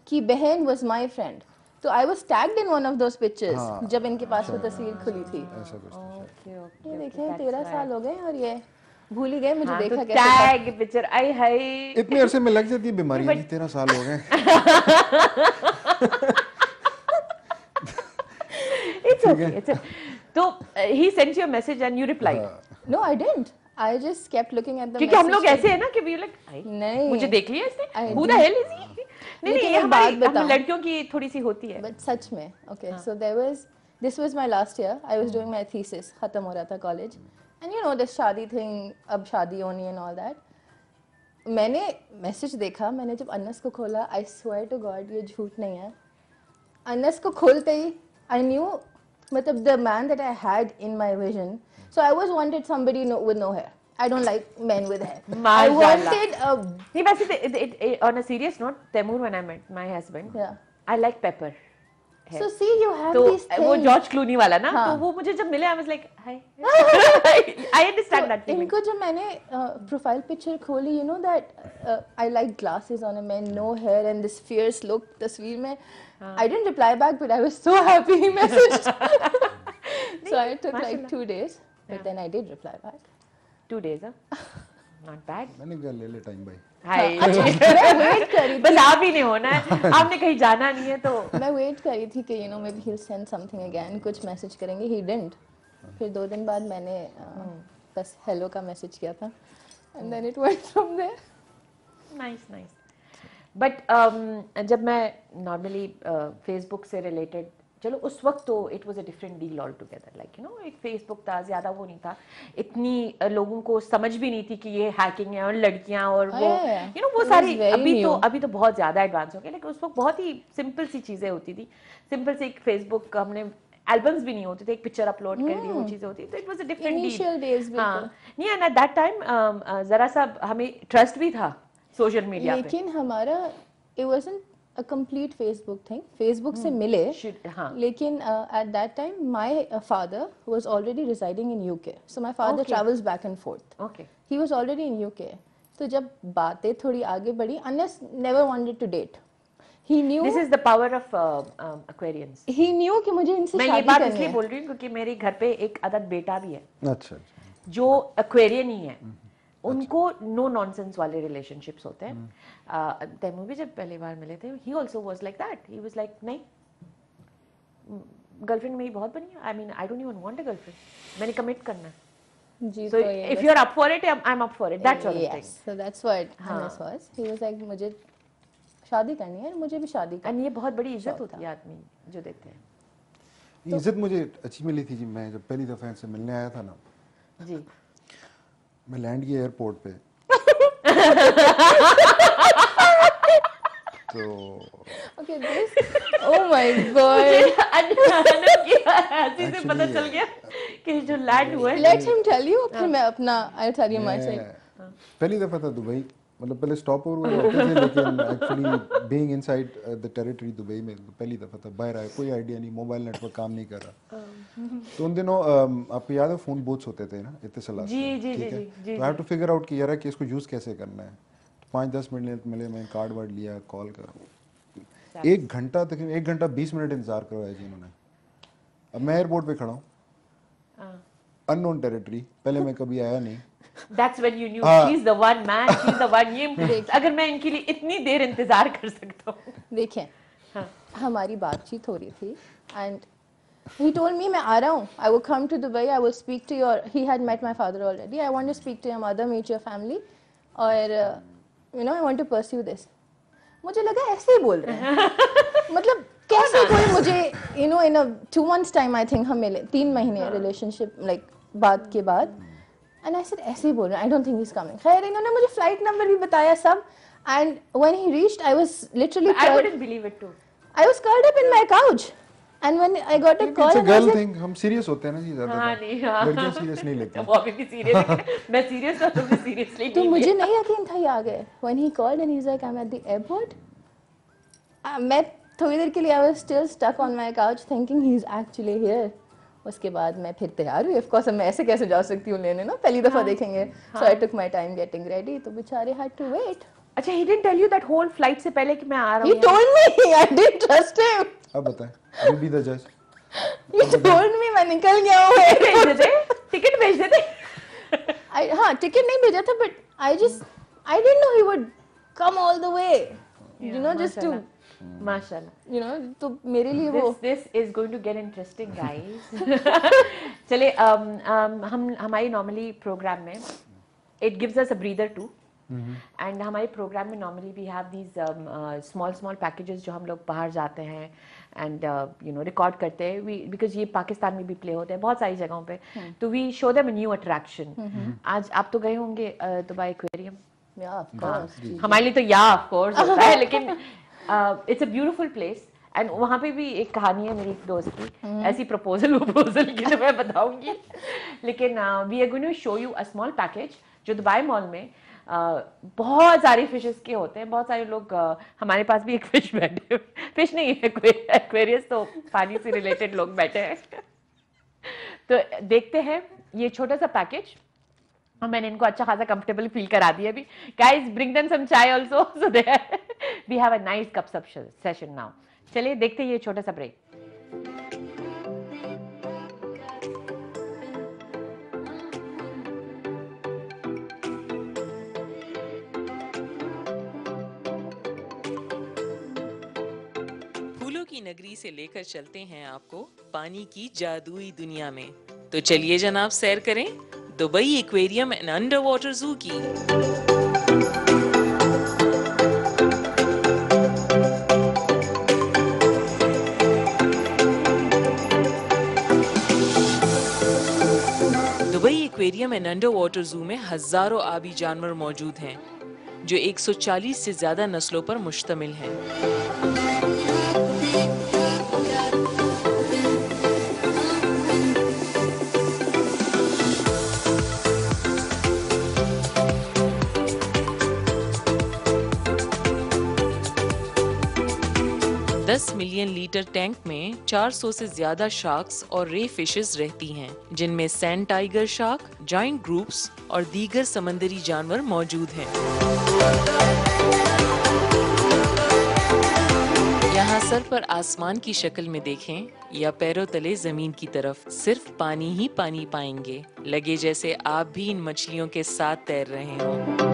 की बहन वाज माय फ्रेंड, तो I was tagged in one of those pictures हाँ, जब इनके पास वो तस्वीर खुली थी। ऐसा कुछ था शायद। ओके ये ओके देखें 13 साल हो गए और ये भूल ही गए मुझे हाँ तो देखा कैसे था। टैग पिक्चर आई हाय इतने अरसे में लग जाती है बीमारियां जी, 13 साल हो गए। इट्स ओके इट्स तो he sent you a message and you replied, no I didn't, I just kept looking at the क्योंकि हम लोग ऐसे है ना कि वी लाइक नहीं मुझे देख लिया इसने, I who the hell is he. नहीं लेकिन ये एक बात हमारी हम बताऊं? लड़कियों की थोड़ी सी होती है। बट सच में okay so there was, this was my last year, I was doing my thesis, खत्म हो रहा था college, and you know this शादी थिंग, अब शादी होनी एंड ऑल दैट। मैंने मैसेज देखा, मैंने जब अनस को खोला, आई स्वेयर टू गॉड ये झूठ नहीं है, अनस को खोलते ही आई न्यू, मतलब the man that I had in my vision, so I was wanted somebody with no hair, I don't like men with hair, I माशाल्लाह। wanted a नहीं वैसे on a serious note, Taimur when I met my husband yeah. I like paper. So see you have तो these things. वो George Clooney वाला ना, हाँ. तो वो मुझे जब मिले I was like hi I understand that feeling. इनको जब मैंने प्रोफाइल पिक्चर खोली, you know that I like glasses on a man, no hair and this fierce look, तस्वीर में I didn't reply back but I was so happy he messaged, so I took like 2 days but then I did reply back. 2 days not bad. मैंने कहा ले ले time भाई। हाय मैं wait कर रही बस आप ही नहीं होना है, आपने कहीं जाना नहीं है तो मैं वेट कर रही थी कि you know may be he will send something again, कुछ मैसेज करेंगे, ही डिडंट। फिर 2 दिन बाद मैंने बस हेलो का मैसेज किया था and then it went from there. Nice nice. But जब मैं नॉर्मली फेसबुक से रिलेटेड, चलो उस वक्त तो it was a different deal all together, like you know एक फेसबुक था, ज़्यादा वो नहीं था, इतनी लोगों को समझ भी नहीं थी कि ये हैकिंग है और लड़कियां और वो यू नो वो सारी, अभी तो बहुत ज़्यादा एडवांस हो गया, लेकिन उस वक्त बहुत ही सिंपल सी चीज़ें होती थी, सिंपल से एक फेसबुक, हमने एल्बम्स भी नहीं होते थे, एक पिक्चर अपलोड कर दी, वो चीज़ें होती, तो it was a different Initial days deal. बिल्कुल। हाँ नहीं, एंड एट दैट टाइम ज़रा सा हमें ट्रस्ट भी था सोशल मीडिया पे। लेकिन हमारा it wasn't a complete Facebook thing. Facebook से मिले, हाँ लेकिन at that time my father was already residing in UK. So my father travels back and forth. Okay He was already in UK. तो जब बातें थोड़ी आगे बढ़ी, Anas never wanted to date. He knew. This is the power of Aquarians. He knew कि मुझे इनसे मैं ये शादी बात करनी इसलिए है. बोल रही हूँ क्योंकि मेरे घर पे एक अदद बेटा भी है अच्छा अच्छा। जो एक्वेरियन ही है, उनको नो नॉनसेंस वाले रिलेशनशिप्स होते हैं। तैमूर भी जब पहली बार मिले थे, he also was like that, he was like नहीं, गर्लफ्रेंड मेरी बहुत बनी है, I mean I don't even want a girlfriend, मैंने कमिट करना है, जी, सो तो ये if you are up for it I am up for it, that sort of thing. Yes, so that's what Anas was. He was like मुझे शादी करनी है, मुझे भी शादी करनी एंड ये बहुत बड़ी इज्जत होती है आदमी जो देते हैं। ये इज्जत मुझे अच्छी मिली थी जी। मैं जब पहली दफ़ा इनसे मिलने आया था ना, जी मैं लैंड किया एयरपोर्ट पे, तो Okay, this. Oh my God. अचानक की हंसी से पता चल गया कि जो लैंड हुआ है। Let him tell you. फिर मैं अपना I'll tell you my side. मैं पहली दफ़ा था दुबई, मतलब पहले स्टॉप ओवर हुए होते थे, लेकिन actually being inside the territory Dubai में तो पहली दफ़ा था। बाहर आया, कोई आइडिया नहीं, मोबाइल नेटवर्क काम नहीं कर रहा। तो उन दिनों आपको याद है फ़ोन बूथ्स होते थे ना इत्तिसालात जी में, जी ठीक जी है? जी तो I have to figure out कि यार कि इसको यूज़ कैसे करना है। 5-10 मिनट मिले, मैं कार्ड वार्ड लिया, कॉल करा, 1 घंटा तकरीबन 1 घंटा 20 मिनट इंतजार करवाया जी इन्होंने। अब मैं एयरपोर्ट पे खड़ा हूँ, अननोन टेरिटरी, पहले मैं कभी आया नहीं। That's when you knew she's the one man, she's the one। ये अगर मैं इनके लिए इतनी देर इंतजार कर सकता हूँ। देखें, हमारी बातचीत हो रही थी and he told me मैं आ रहा हूँ, I will come to Dubai, I will speak to your, he had met my father already, I want to speak to your mother, meet your family, और you know I want to pursue this। मुझे लगा ऐसे ही बोल रहे हैं, मतलब कैसे कोई मुझे you know in a 2 months time I think हम मिले, 3 महीने relationship like बात के बाद, and I said ऐसे ही बोल रहे हैं, I don't think he's coming। खैर इन्होंने मुझे फ्लाइट नंबर भी बताया सब, and when he reached I was literally I wouldn't believe it too। I was curled up in my couch And when I got a call, it's a and I girl said, thing, हम serious होते हैं ना जी ज्यादा। हाँ नहीं हाँ लड़कियां serious नहीं लेती। वो अभी भी सीरियस मैं सीरियस था तुमने सीरियसली तो नहीं मुझे लिया। नहीं यकीन था ये आ गए। When he called and he's like, I'm at the airport. मैं थोड़ी देर के लिए I was still stuck on my couch thinking he's actually here. उसके बाद मैं फिर तैयार हुई। Of course मैं ऐसे कैसे जा सकती हूँ लेने ना, पहली दफा देखेंगे। So I took my time getting ready. तो बेचारे had to wait. अच्छा he didn't tell you that whole flight से पहले कि मैं आ रहा He हूँ। told me. I didn't trust him. अब बताएं, you be the judge। He told me मैं निकल गया हूँ। भेज देते टिकट भेज देते। हाँ टिकट नहीं भेजा था, but I didn't know he would come all the way. You know, just to, माशाल्लाह। you know, तो मेरे लिए वो This is going to get interesting, guys. चले हम हमारी नॉर्मली प्रोग्राम में it gives us a breather too. And हमारे प्रोग्राम में normally we have these small packages जो हम लोग बाहर जाते हैं एंड यू नो रिकॉर्ड करते हैं वी बिकॉज ये पाकिस्तान में भी प्ले होते हैं बहुत सारी जगहों पे तो we show them a new attraction. आज आप तो गए होंगे Dubai aquarium. Yeah, of course. हमारे लिए तो या ऑफ कोर्स होता है लेकिन it's a beautiful place and वहाँ पे भी एक कहानी है मेरी एक दोस्त की ऐसी प्रपोजल की तो मैं बताऊंगी लेकिन we are going to show you a small package जो दुबई मॉल में बहुत सारी फिशेस के होते हैं। बहुत सारे लोग हमारे पास भी एक फिश बैठे फिश नहीं है एक्वेरियस तो पानी से रिलेटेड लोग बैठे हैं तो देखते हैं ये छोटा सा पैकेज और मैंने इनको अच्छा खासा कंफर्टेबल फील करा दिया अभी। Guys bring them some chai also so there we have a nice cup session now. चलिए देखते हैं ये छोटा सा ब्रेक। फूलों की नगरी से लेकर चलते हैं आपको पानी की जादुई दुनिया में। तो चलिए जनाब सैर करें Dubai aquarium and under water जू की। Dubai aquarium and under water जू में हजारों आबी जानवर मौजूद हैं जो 140 से ज्यादा नस्लों पर मुश्तमिल हैं। 10 मिलियन लीटर टैंक में 400 से ज्यादा शार्क्स और रे फिशेस रहती हैं, जिनमें sand tiger shark, giant groups और दीगर समंदरी जानवर मौजूद हैं। यहाँ सर पर आसमान की शक्ल में देखें या पैरों तले जमीन की तरफ सिर्फ पानी ही पानी पाएंगे, लगे जैसे आप भी इन मछलियों के साथ तैर रहे हों।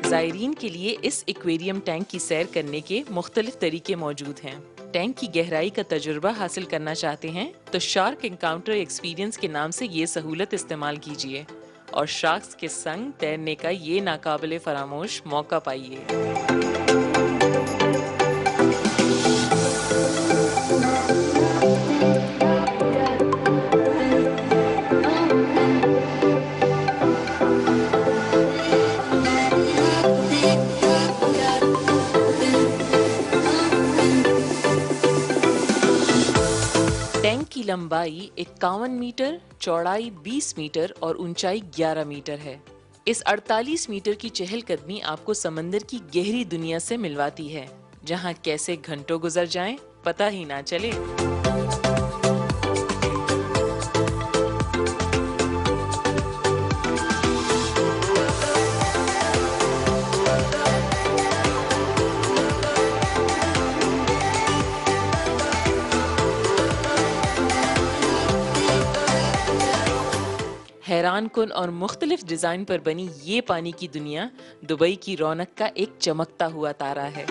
ज़ायरीन के लिए इस एक्वेरियम टैंक की सैर करने के मुख्तलिफ तरीके मौजूद हैं। टैंक की गहराई का तजुर्बा हासिल करना चाहते हैं तो शार्क एनकाउंटर एक्सपीरियंस के नाम से ये सहूलत इस्तेमाल कीजिए और शार्क्स के संग तैरने का ये नाकाबिले फरामोश मौका पाइए। टैंक की लंबाई 51 मीटर, चौड़ाई 20 मीटर और ऊंचाई 11 मीटर है। इस 48 मीटर की चहलकदमी आपको समंदर की गहरी दुनिया से मिलवाती है, जहां कैसे घंटों गुजर जाएं पता ही ना चले। हैरानकुन और मुख्तलिफ डिजाइन पर बनी ये पानी की दुनिया दुबई की रौनक का एक चमकता हुआ तारा है।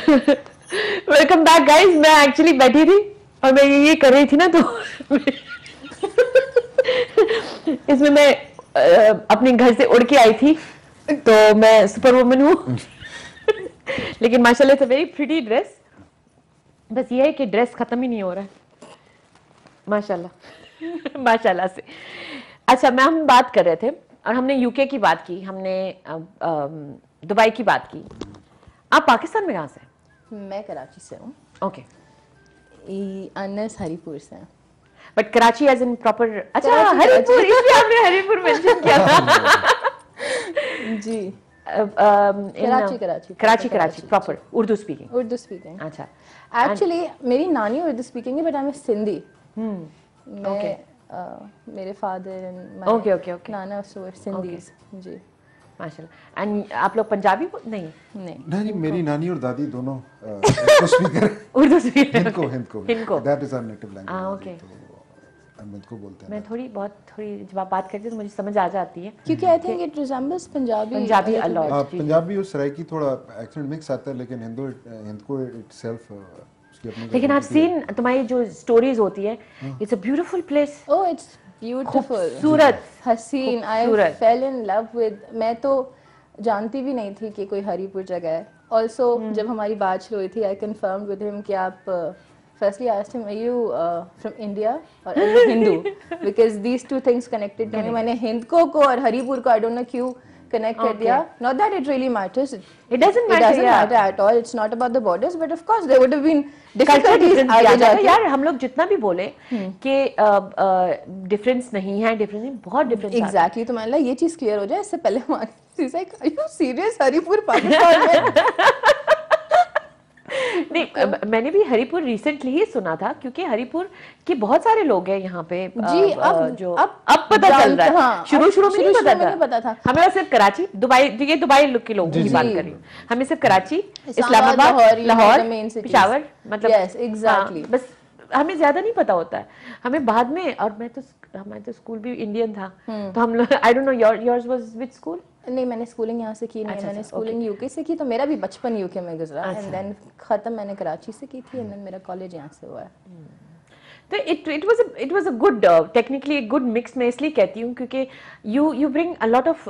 Welcome back guys. मैं एक्चुअली बैठी थी और मैं ये कर रही थी ना, तो इसमें मैं अपने घर से उड़ के आई थी, तो मैं सुपर वुमन हूँ। लेकिन माशाल्लाह it's a very pretty dress. बस ये है कि ड्रेस खत्म ही नहीं हो रहा है माशाल्लाह। माशाल्लाह से। अच्छा, मैं हम बात कर रहे थे और हमने यूके की बात की, हमने दुबई की बात की। आप पाकिस्तान में कहाँ से? मैं कराची से हूँ। ओके। अनस हरीपुर से। But Karachi as in proper? अच्छा, कराची, हरीपुर, इसलिए आपने हरीपुर मेंशन किया था। जी। Karachi Karachi Karachi Karachi proper Urdu speaking? Urdu speaking. अच्छा। एक्चुअली मेरी नानी उर्दू स्पीकिंग है, बट आई एम सिंधी। मैं मेरे father and okay okay okay नाना सो सिंधीज। जी माशाल्लाह। एंड आप लोग पंजाबी नहीं? नहीं, मेरी नानी और दादी दोनों Urdu speaker. Urdu speaker. Hindko that is our native language. Okay. तो हम हिंदको बोलते हैं। मैं थोड़ी जब आप बात करती हूँ तो मुझे समझ आ जाती है, क्योंकि I think it resembles Punjabi a lot। Punjabi और सराइकी थोड़ा एक्सेंट मिक्स आता है, लेकिन हिंदको इटसेल्फ उसकी अपनी। लेकिन आप सीन तुम्हारी जो स्टोरीज होती है, it's a beautiful place. Oh, it's beautiful, खूबसूरत, हसीन। आई फेल इन लव विद। मैं तो जानती भी नहीं थी कि कोई हरीपुर जगह है। ऑल्सो जब हमारी बात शुरू हुई थी, आई कंफर्म विद हिम कि आप firstly I asked him, are you from India or are you Hindu? Because these two things connected to me. मैंने हिंदको को और हरीपुर को I don't know क्यों connect कर दिया. Not that it really matters. It doesn't matter, it doesn't matter at all. It's not about the borders, but of course there would have been difficulties आगे जाके. यार हम लोग जितना भी बोले कि डिफरेंस नहीं है, डिफरेंस नहीं, बहुत डिफरेंस। Exactly. तो मैंने ये चीज क्लियर हो जाए इससे पहले हमारी she's like, are you serious? Haripur Pakistan में? नहीं, मैंने भी हरीपुर रिसेंटली ही सुना था, क्योंकि हरीपुर के बहुत सारे लोग हैं यहाँ पे। जी, अब पता चल रहा है। हाँ, शुरू में नहीं पता था। हमें सिर्फ कराची, दुबई, ये दुबई लोग के लोगों की बात कर रही हूँ। हमें सिर्फ कराची, इस्लामाबाद, लाहौर, पेशावर, मतलब एग्जैक्टली। बस हमें ज्यादा नहीं पता होता है। हमें बाद में, और हमारा तो स्कूल भी इंडियन था, तो हम लोग, आई don't no yours was which school? नहीं, मैंने स्कूलिंग यहाँ से की नहीं। मैंने स्कूलिंग यूके से की, तो मेरा भी बचपन यूके में गुजरा। एंड देन खत्म मैंने कराची से की थी, एंड देन मेरा कॉलेज यहाँ से हुआ है। तो it was a good, technically good mix. मैं इसलिए कहती हूँ क्योंकि you bring a lot of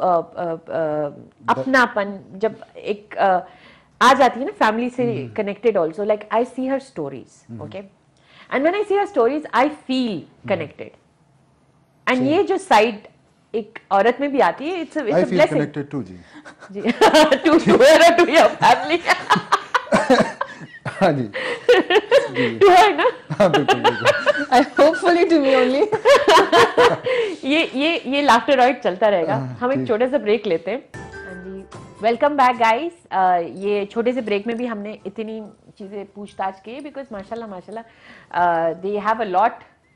अपनापन जब एक आ जाती है ना, फैमिली से connected also. Like I see her stories, okay, and when I see her stories I feel connected. And ये जो साइड एक औरत में भी आती है, it's a blessing. Connected to जी टू योर फैमिली। हाँ जी, टू है ना? हाँ बिल्कुल। I hopefully to me only. ये लाफ्टर राइड चलता रहेगा। हम एक छोटे से ब्रेक लेते हैं। हाँ जी, वेलकम बैक गाइस। ये छोटे से ब्रेक में भी हमने इतनी चीजें पूछताछ की, बिकॉज माशाल्लाह they have a lot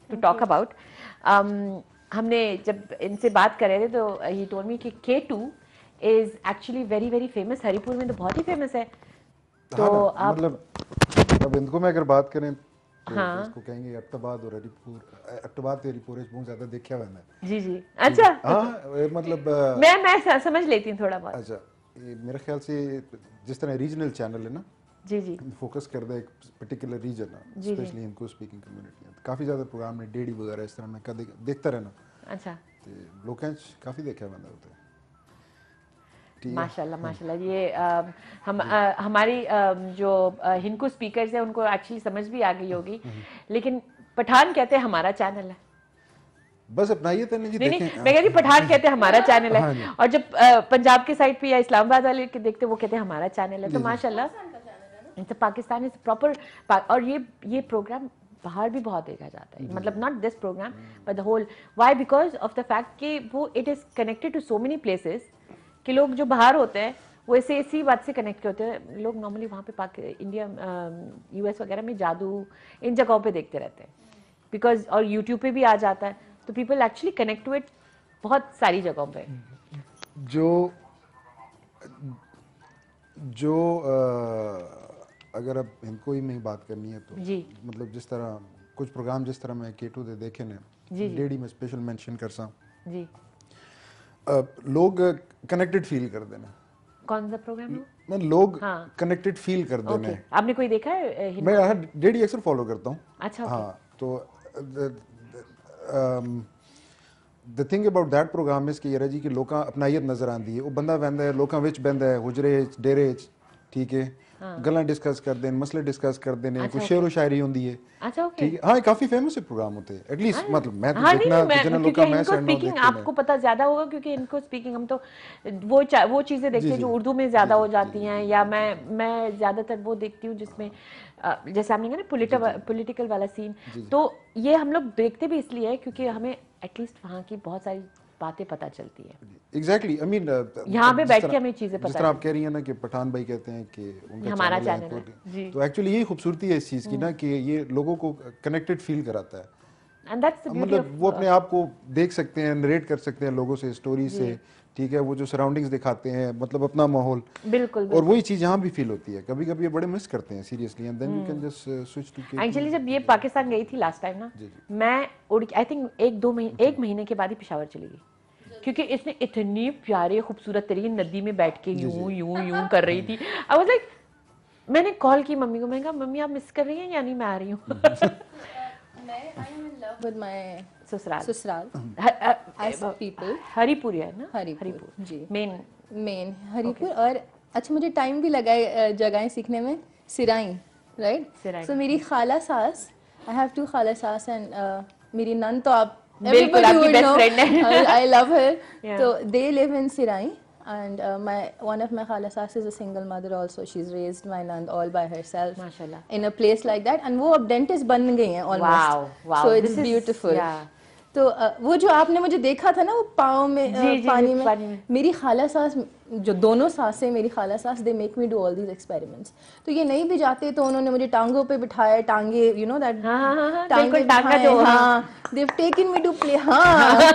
to talk about. हमने जब इनसे बात कर रहे थे तो ही टोल्ड मी कि K2 is actually very very famous. Haripur में तो बहुत ही फेमस है। तो आप मतलब अब इनको में अगर बात करें तो इसको कहेंगे अट्टाबाद और हरीपुर। अट्टाबाद ते हरीपुर बहुत ज्यादा देखा हुआ है। जी जी, अच्छा। हाँ, मतलब मैं समझ लेती हूँ थोड़ा बहुत। अच्छा, मेरे ख्याल से जिस तरह रीजनल चैनल है ना, जी जी, फोकस कर दे एक पर्टिकुलर रीजन है, स्पेशली इनको स्पीकिंग कम्युनिटी है। काफी ज्यादा प्रोग्राम ने डेडी वगैरह इस तरह मैं कभी देखता रहना। अच्छा, ते लोकें काफी देखा बंदा होता है। माशाल्लाह माशाल्लाह। ये हमारी जो हिंदू स्पीकर्स हैं उनको एक्चुअली समझ भी आ गई होगी, लेकिन पठान कहते हैं हमारा चैनल है। बस अपनाइए तो नहीं, नहीं, मैं कह रही पठान कहते हैं हमारा चैनल है, और जब पंजाब के साइड पे या इस्लामाबाद वाले के देखते वो कहते हैं हमारा चैनल है। तो माशाल्लाह पाकिस्तान इज प्रॉपर। और ये प्रोग्राम बाहर भी बहुत देखा जाता है, मतलब not this programme but the whole. Why? Because of the fact कि वो it is connected to so many places कि लोग जो बाहर होते हैं वो इसी बात से कनेक्ट होते हैं। लोग नॉर्मली वहाँ पे इंडिया, US वगैरह में जादू इन जगहों पे देखते रहते हैं, बिकॉज और यूट्यूब पे भी आ जाता है, तो people actually connect to it बहुत सारी जगहों पे। जो अगर अब इनको ही में बात करनी है तो जी, मतलब जिस तरह कुछ प्रोग्राम जिस तरह मैं K2 दे देखे ने, डेडी में स्पेशल मेंशन कर सा जी, लोग कनेक्टेड फील कर देना। कौन सा प्रोग्राम है? मैं लोग हाँ। कनेक्टेड फील कर देने ओके, आपने कोई देखा है मैं डेडी अक्सर फॉलो करता हूँ। अच्छा, हाँ, तो the thing about that programme is कि यरा जी कि लोकां अपनाइत नजर आंदी है, वो बंदा बंदा है लोकां विच बंदा है हुजरे डेरे ठीक है, गल्लां डिस्कस करदे ने, मसले डिस्कस करदे ने, कोई शेरो शायरी होंदी है। अच्छा, ओके, ठीक है, हाँ काफी फेमस प्रोग्राम होते हैं एटलीस्ट, मतलब मैं तो हाँ, देखना नहीं, जितना क्योंकि लोग मैं इनको सैंड स्पीकिंग देखते आपको पता ज्यादा होगा, क्योंकि इनको स्पीकिंग हम तो वो चीजें देखते हैं जो उर्दू में ज्यादा हो जाती हैं, या मैं ज्यादातर वो देखती हूँ जिसमें जैसे आपने कहा ना पॉलिटिकल वाला सीन, तो ये हम लोग देखते भी इसलिए है क्योंकि हमें एटलीस्ट वहाँ की बहुत सारी बातें पता चलती है। एग्जैक्टली, आई मीन यहाँ पे बैठ के हमें चीजें जिस पता तरह आप कह रही हैं ना कि पठान भाई कहते हैं कि उनका हमारा चैनल चैनल है जी, तो एक्चुअली यही खूबसूरती है इस चीज़ की ना कि ये लोगों को कनेक्टेड फील कराता है। एंड दैट्स द ब्यूटी मतलब वो अपने आप को देख सकते हैं, नरेट कर सकते हैं लोगों से, स्टोरी से, ठीक है, वो जो सराउंडिंग्स दिखाते हैं, मतलब अपना माहौल, बिल्कुल, और वही चीज़ यहाँ भी फील होती है। कभी कभी ये बड़े मिस करते हैं seriously, and then you can just switch to के। एक्चुअली जब ये पाकिस्तान गई थी लास्ट टाइम ना, मैं उड़ आई थिंक एक महीने के बाद ही पेशावर चली गई, क्योंकि इसने इतनी प्यारे खूबसूरत तरीन नदी में बैठ के यूं यूं यूं कर रही थी। आई वाज लाइक, मैंने कॉल की मम्मी को, मैंने कहा मम्मी आप मिस कर रही हैं या नहीं, मैं आ रही हूँ। मैं आई am in love with my ससुराल as people। हरीपुर है ना? हरीपुर जी, मेन हरीपुर। और अच्छा मुझे टाइम भी लगा है जगहें सीखने में। सिराई, राइट? सिराई। सो मेरी खाला सास, आई हैव टू खाला सास, एंड मेरी नन तो आप बिल्कुल आपकी बेस्ट फ्रेंड है। I love her. Yeah. So they live in Sirai, and one of my khala saas is a single mother also. She's raised my nand all by herself. माशाल्लाह। In a place like that, and वो अब dentist बन गई हैं almost. Wow, So it's this is- beautiful. yeah. तो वो जो आपने मुझे देखा था ना वो पाँव में जी, पानी पानी में, में। मेरी खाला सास, जो दोनों सासें मेरी खाला सास, they make me do all these experiments. तो ये नहीं भी जाते तो उन्होंने मुझे टांगों पे बिठाया, टांगे यू नो दैट, हाँ, टांगे बिल्कुल, टांगा बिठाए, जो, हाँ, they have taken me to play, हाँ।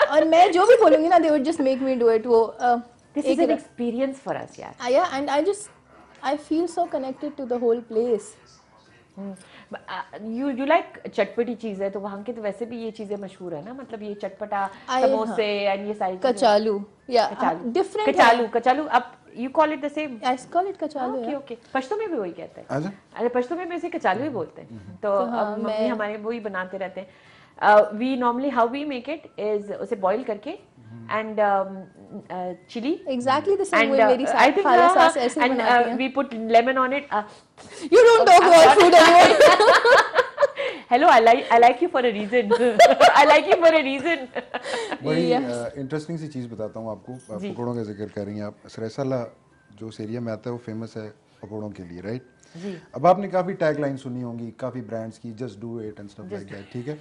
और मैं जो भी बोलूंगी ना, they would just make me do it. वो this is an experience for us यार। Yeah, and I feel so connected to the whole place. You like चटपटी चीज़ है, तो वहाँ के तो वैसे भी ये चीज़ें मशहूर है ना, मतलब ये चटपटा समोसे एंड ये सारी चीज़ें। कचालू, या डिफरेंट कचालू आप you call it the same? I call it कचालू। ओके ओके, पश्तो में भी वही कहते हैं। अच्छा, अरे पश्तो में भी इसे कचालू ही बोलते हैं। तो अब मम्मी हमारे वही बनाते रहते हैं। We normally how we make it is उसे बॉईल करके and chilli, exactly the same way मेरी खाला सास ऐसे बनाती हैं। We put lemon on it. You don't talk about food anymore. Hello, I like you for a reason. I like you for a reason. बड़ी interesting सी चीज़ बताता हूँ आपको। आप पकौड़ों का जिक्र कर रही हैं, आप सरेसाला जो उस एरिया में आता है वो फेमस है पकौड़ों के लिए, राइट? जी। अब आपने काफ़ी टैग लाइन सुनी होंगी काफ़ी ब्रांड्स की, just do it and stuff like that, ठीक है?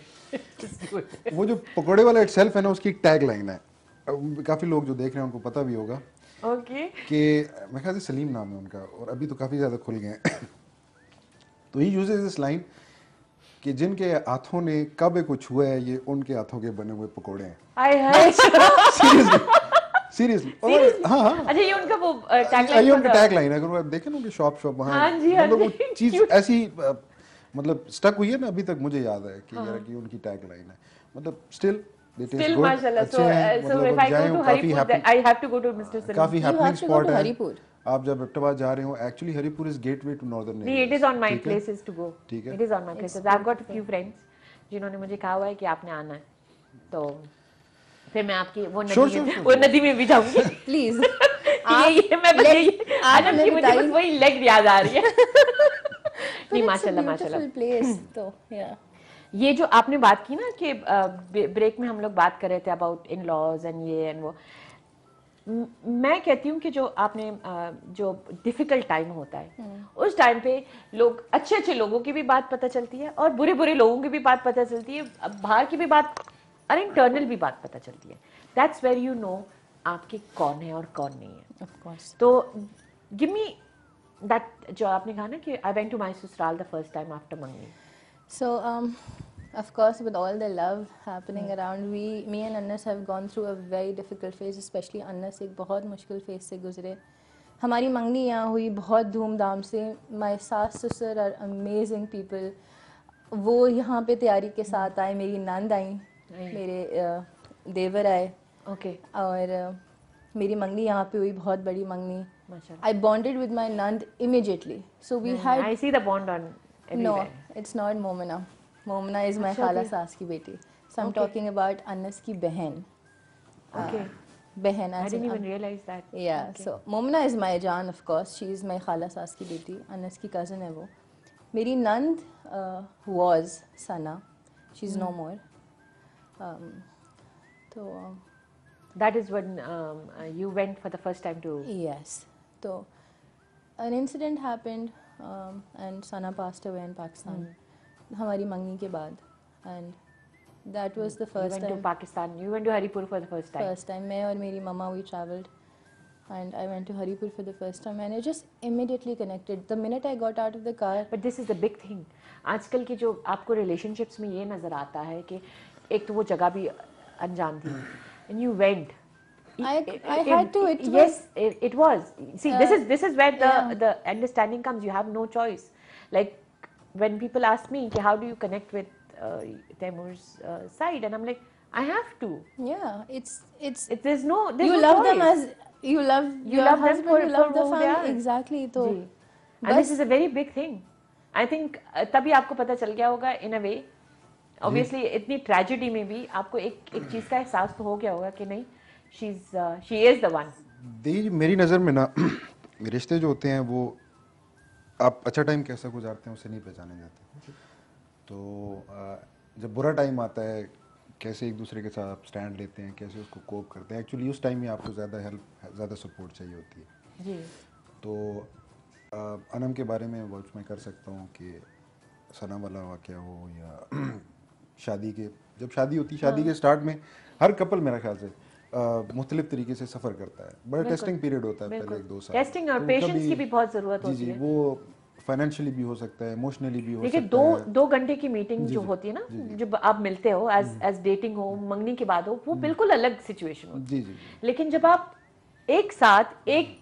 वो जो पकौड़े वाला इटसेल्फ है ना, उसकी टैग लाइन है। काफ़ी लोग जो देख रहे हैं उनको पता भी होगा ओके। कि मेरे ख्याल से सलीम नाम है उनका, और अभी तो काफ़ी ज़्यादा खुल गए हैं। तो ही यूजेस दिस लाइन कि जिनके हाथों ने काबे को छुआ है, ये उनके हाथों के बने हुए पकोड़े हैं। सीरियसली हाँ हाँ। अच्छा, ये उनका वो टैग ये उनका टैग लाइन है। अगर आप देखें ना उनके शॉप हाँ जी, हाँ मतलब वो जी। चीज़ ऐसी मतलब स्टक हुई है ना, अभी तक मुझे याद है कि यार कि उनकी टैग लाइन है, मतलब still Still, mashallah. So if I go to Haripur, I have to go to Mr. Salim. काफी हैपनिंग स्पॉट है। हरीपुर। आप जब अब्टवा जा रहे हो, actually Haripur is gateway to northern नहीं, it is on my places to go. ठीक है। It is on my places. I've got a few friends जिन्होंने मुझे कहा हुआ है कि आपने आना है, तो फिर मैं आपकी वो नदी में भी जाऊंगी। प्लीज। ये मैं बस यही आज की मुझे बस वही लेग याद आ रही है। नहीं, माशाल्लाह। प्लेस तो या ये जो आपने बात की ना कि ब्रेक में हम लोग बात कर रहे थे अबाउट इन लॉज एंड ये एंड वो, मैं कहती हूँ कि जो आपने जो डिफिकल्ट टाइम होता है उस टाइम पे लोग अच्छे लोगों की भी बात पता चलती है और बुरे लोगों की भी बात पता चलती है, बाहर की भी बात और इंटरनल भी बात पता चलती है। दैट्स वेयर यू नो आपके कौन है और कौन नहीं है। Of course. तो गिव मी दैट जो आपने कहा ना कि आई वेंट टू माय ससुराल द फर्स्ट टाइम आफ्टर मंगनी। So, of course, with all the love happening around, me and Anas have gone through a very difficult phase, especially Anas एक बहुत मुश्किल फेज से गुजरे। हमारी मंगनी यहाँ हुई बहुत धूमधाम से। My सास ससुर are amazing people. वो यहाँ पे तैयारी के साथ आए, मेरी नंद आई, मेरे देवर आए, ओके, और मेरी मंगनी यहाँ पे हुई, बहुत बड़ी मंगनी. माशाल्लाह. I bonded with my nand immediately. So we had. I see the bond on everywhere. No, it's not Momina. Momina is my अच्छा, khala okay. saas ki beti. So I'm Okay. talking about Anas ki behan. Okay. Behan I as didn't in even realize that. Yeah, Okay. so Momina is my Jaan, of course. She is my khala saas ki beti. Anas ki cousin hai wo. Meri nand was Sana. She's no more. So That is when you went for the first time to. yes. So an incident happened and Sana passed away in Pakistan. हमारी मंगनी के बाद, and that was the You first went to time. Pakistan. You went to Haripur for the first time. First time, मैं और मेरी mama we travelled, and I went to Haripur for the first time, and I just immediately connected. The minute I got out of the car, But this is the big thing. आजकल की जो आपको relationships में ये नज़र आता है कि एक तो वो जगह भी अनजान थी, and you went. I had to. It Yes, it was. See, this is where yeah. the understanding comes. You have no choice. Like when people ask me, how do you connect with Taimur's side, and I'm like, I have to. yeah, it's There's no. you love them as you love your love them husband, for- you love for the who they family are. exactly. तो जी. And this is a very big thing. I think तभी आपको पता चल गया होगा in a way. Obviously इतनी tragedy में भी आपको एक चीज का एहसास तो हो गया होगा कि नहीं, she is the one. दी मेरी नज़र में ना रिश्ते जो होते हैं वो आप अच्छा टाइम कैसा गुजारते हैं उससे नहीं पहचाने जाते. तो जब बुरा टाइम आता है कैसे एक दूसरे के साथ आप स्टैंड लेते हैं, कैसे उसको कोप करते हैं, एक्चुअली उस टाइम में आपको ज़्यादा हेल्प, ज़्यादा सपोर्ट चाहिए होती है. जी. तो अनम के बारे में वाउच मैं कर सकता हूँ कि सना वाला वाक़या हो या शादी के, जब शादी होती है शादी के स्टार्ट में हर कपल मेरा ख्याल से मुख्तलिफ तरीके से सफ़र करता है. बड़ा टेस्टिंग पीरियड होता है पहले 1-2 साल. टेस्टिंग और तो पेशेंस कभी- की भी बहुत जरूरत जी होती जी है. वो फाइनेंशियली भी हो सकता है, इमोशनली भी हो देखिए सकता है. दो घंटे की मीटिंग जो होती है ना, जब आप मिलते हो एज डेटिंग हो, मंगनी के बाद हो, वो बिल्कुल अलग सिचुएशन होती जी जी है. लेकिन जब आप एक साथ एक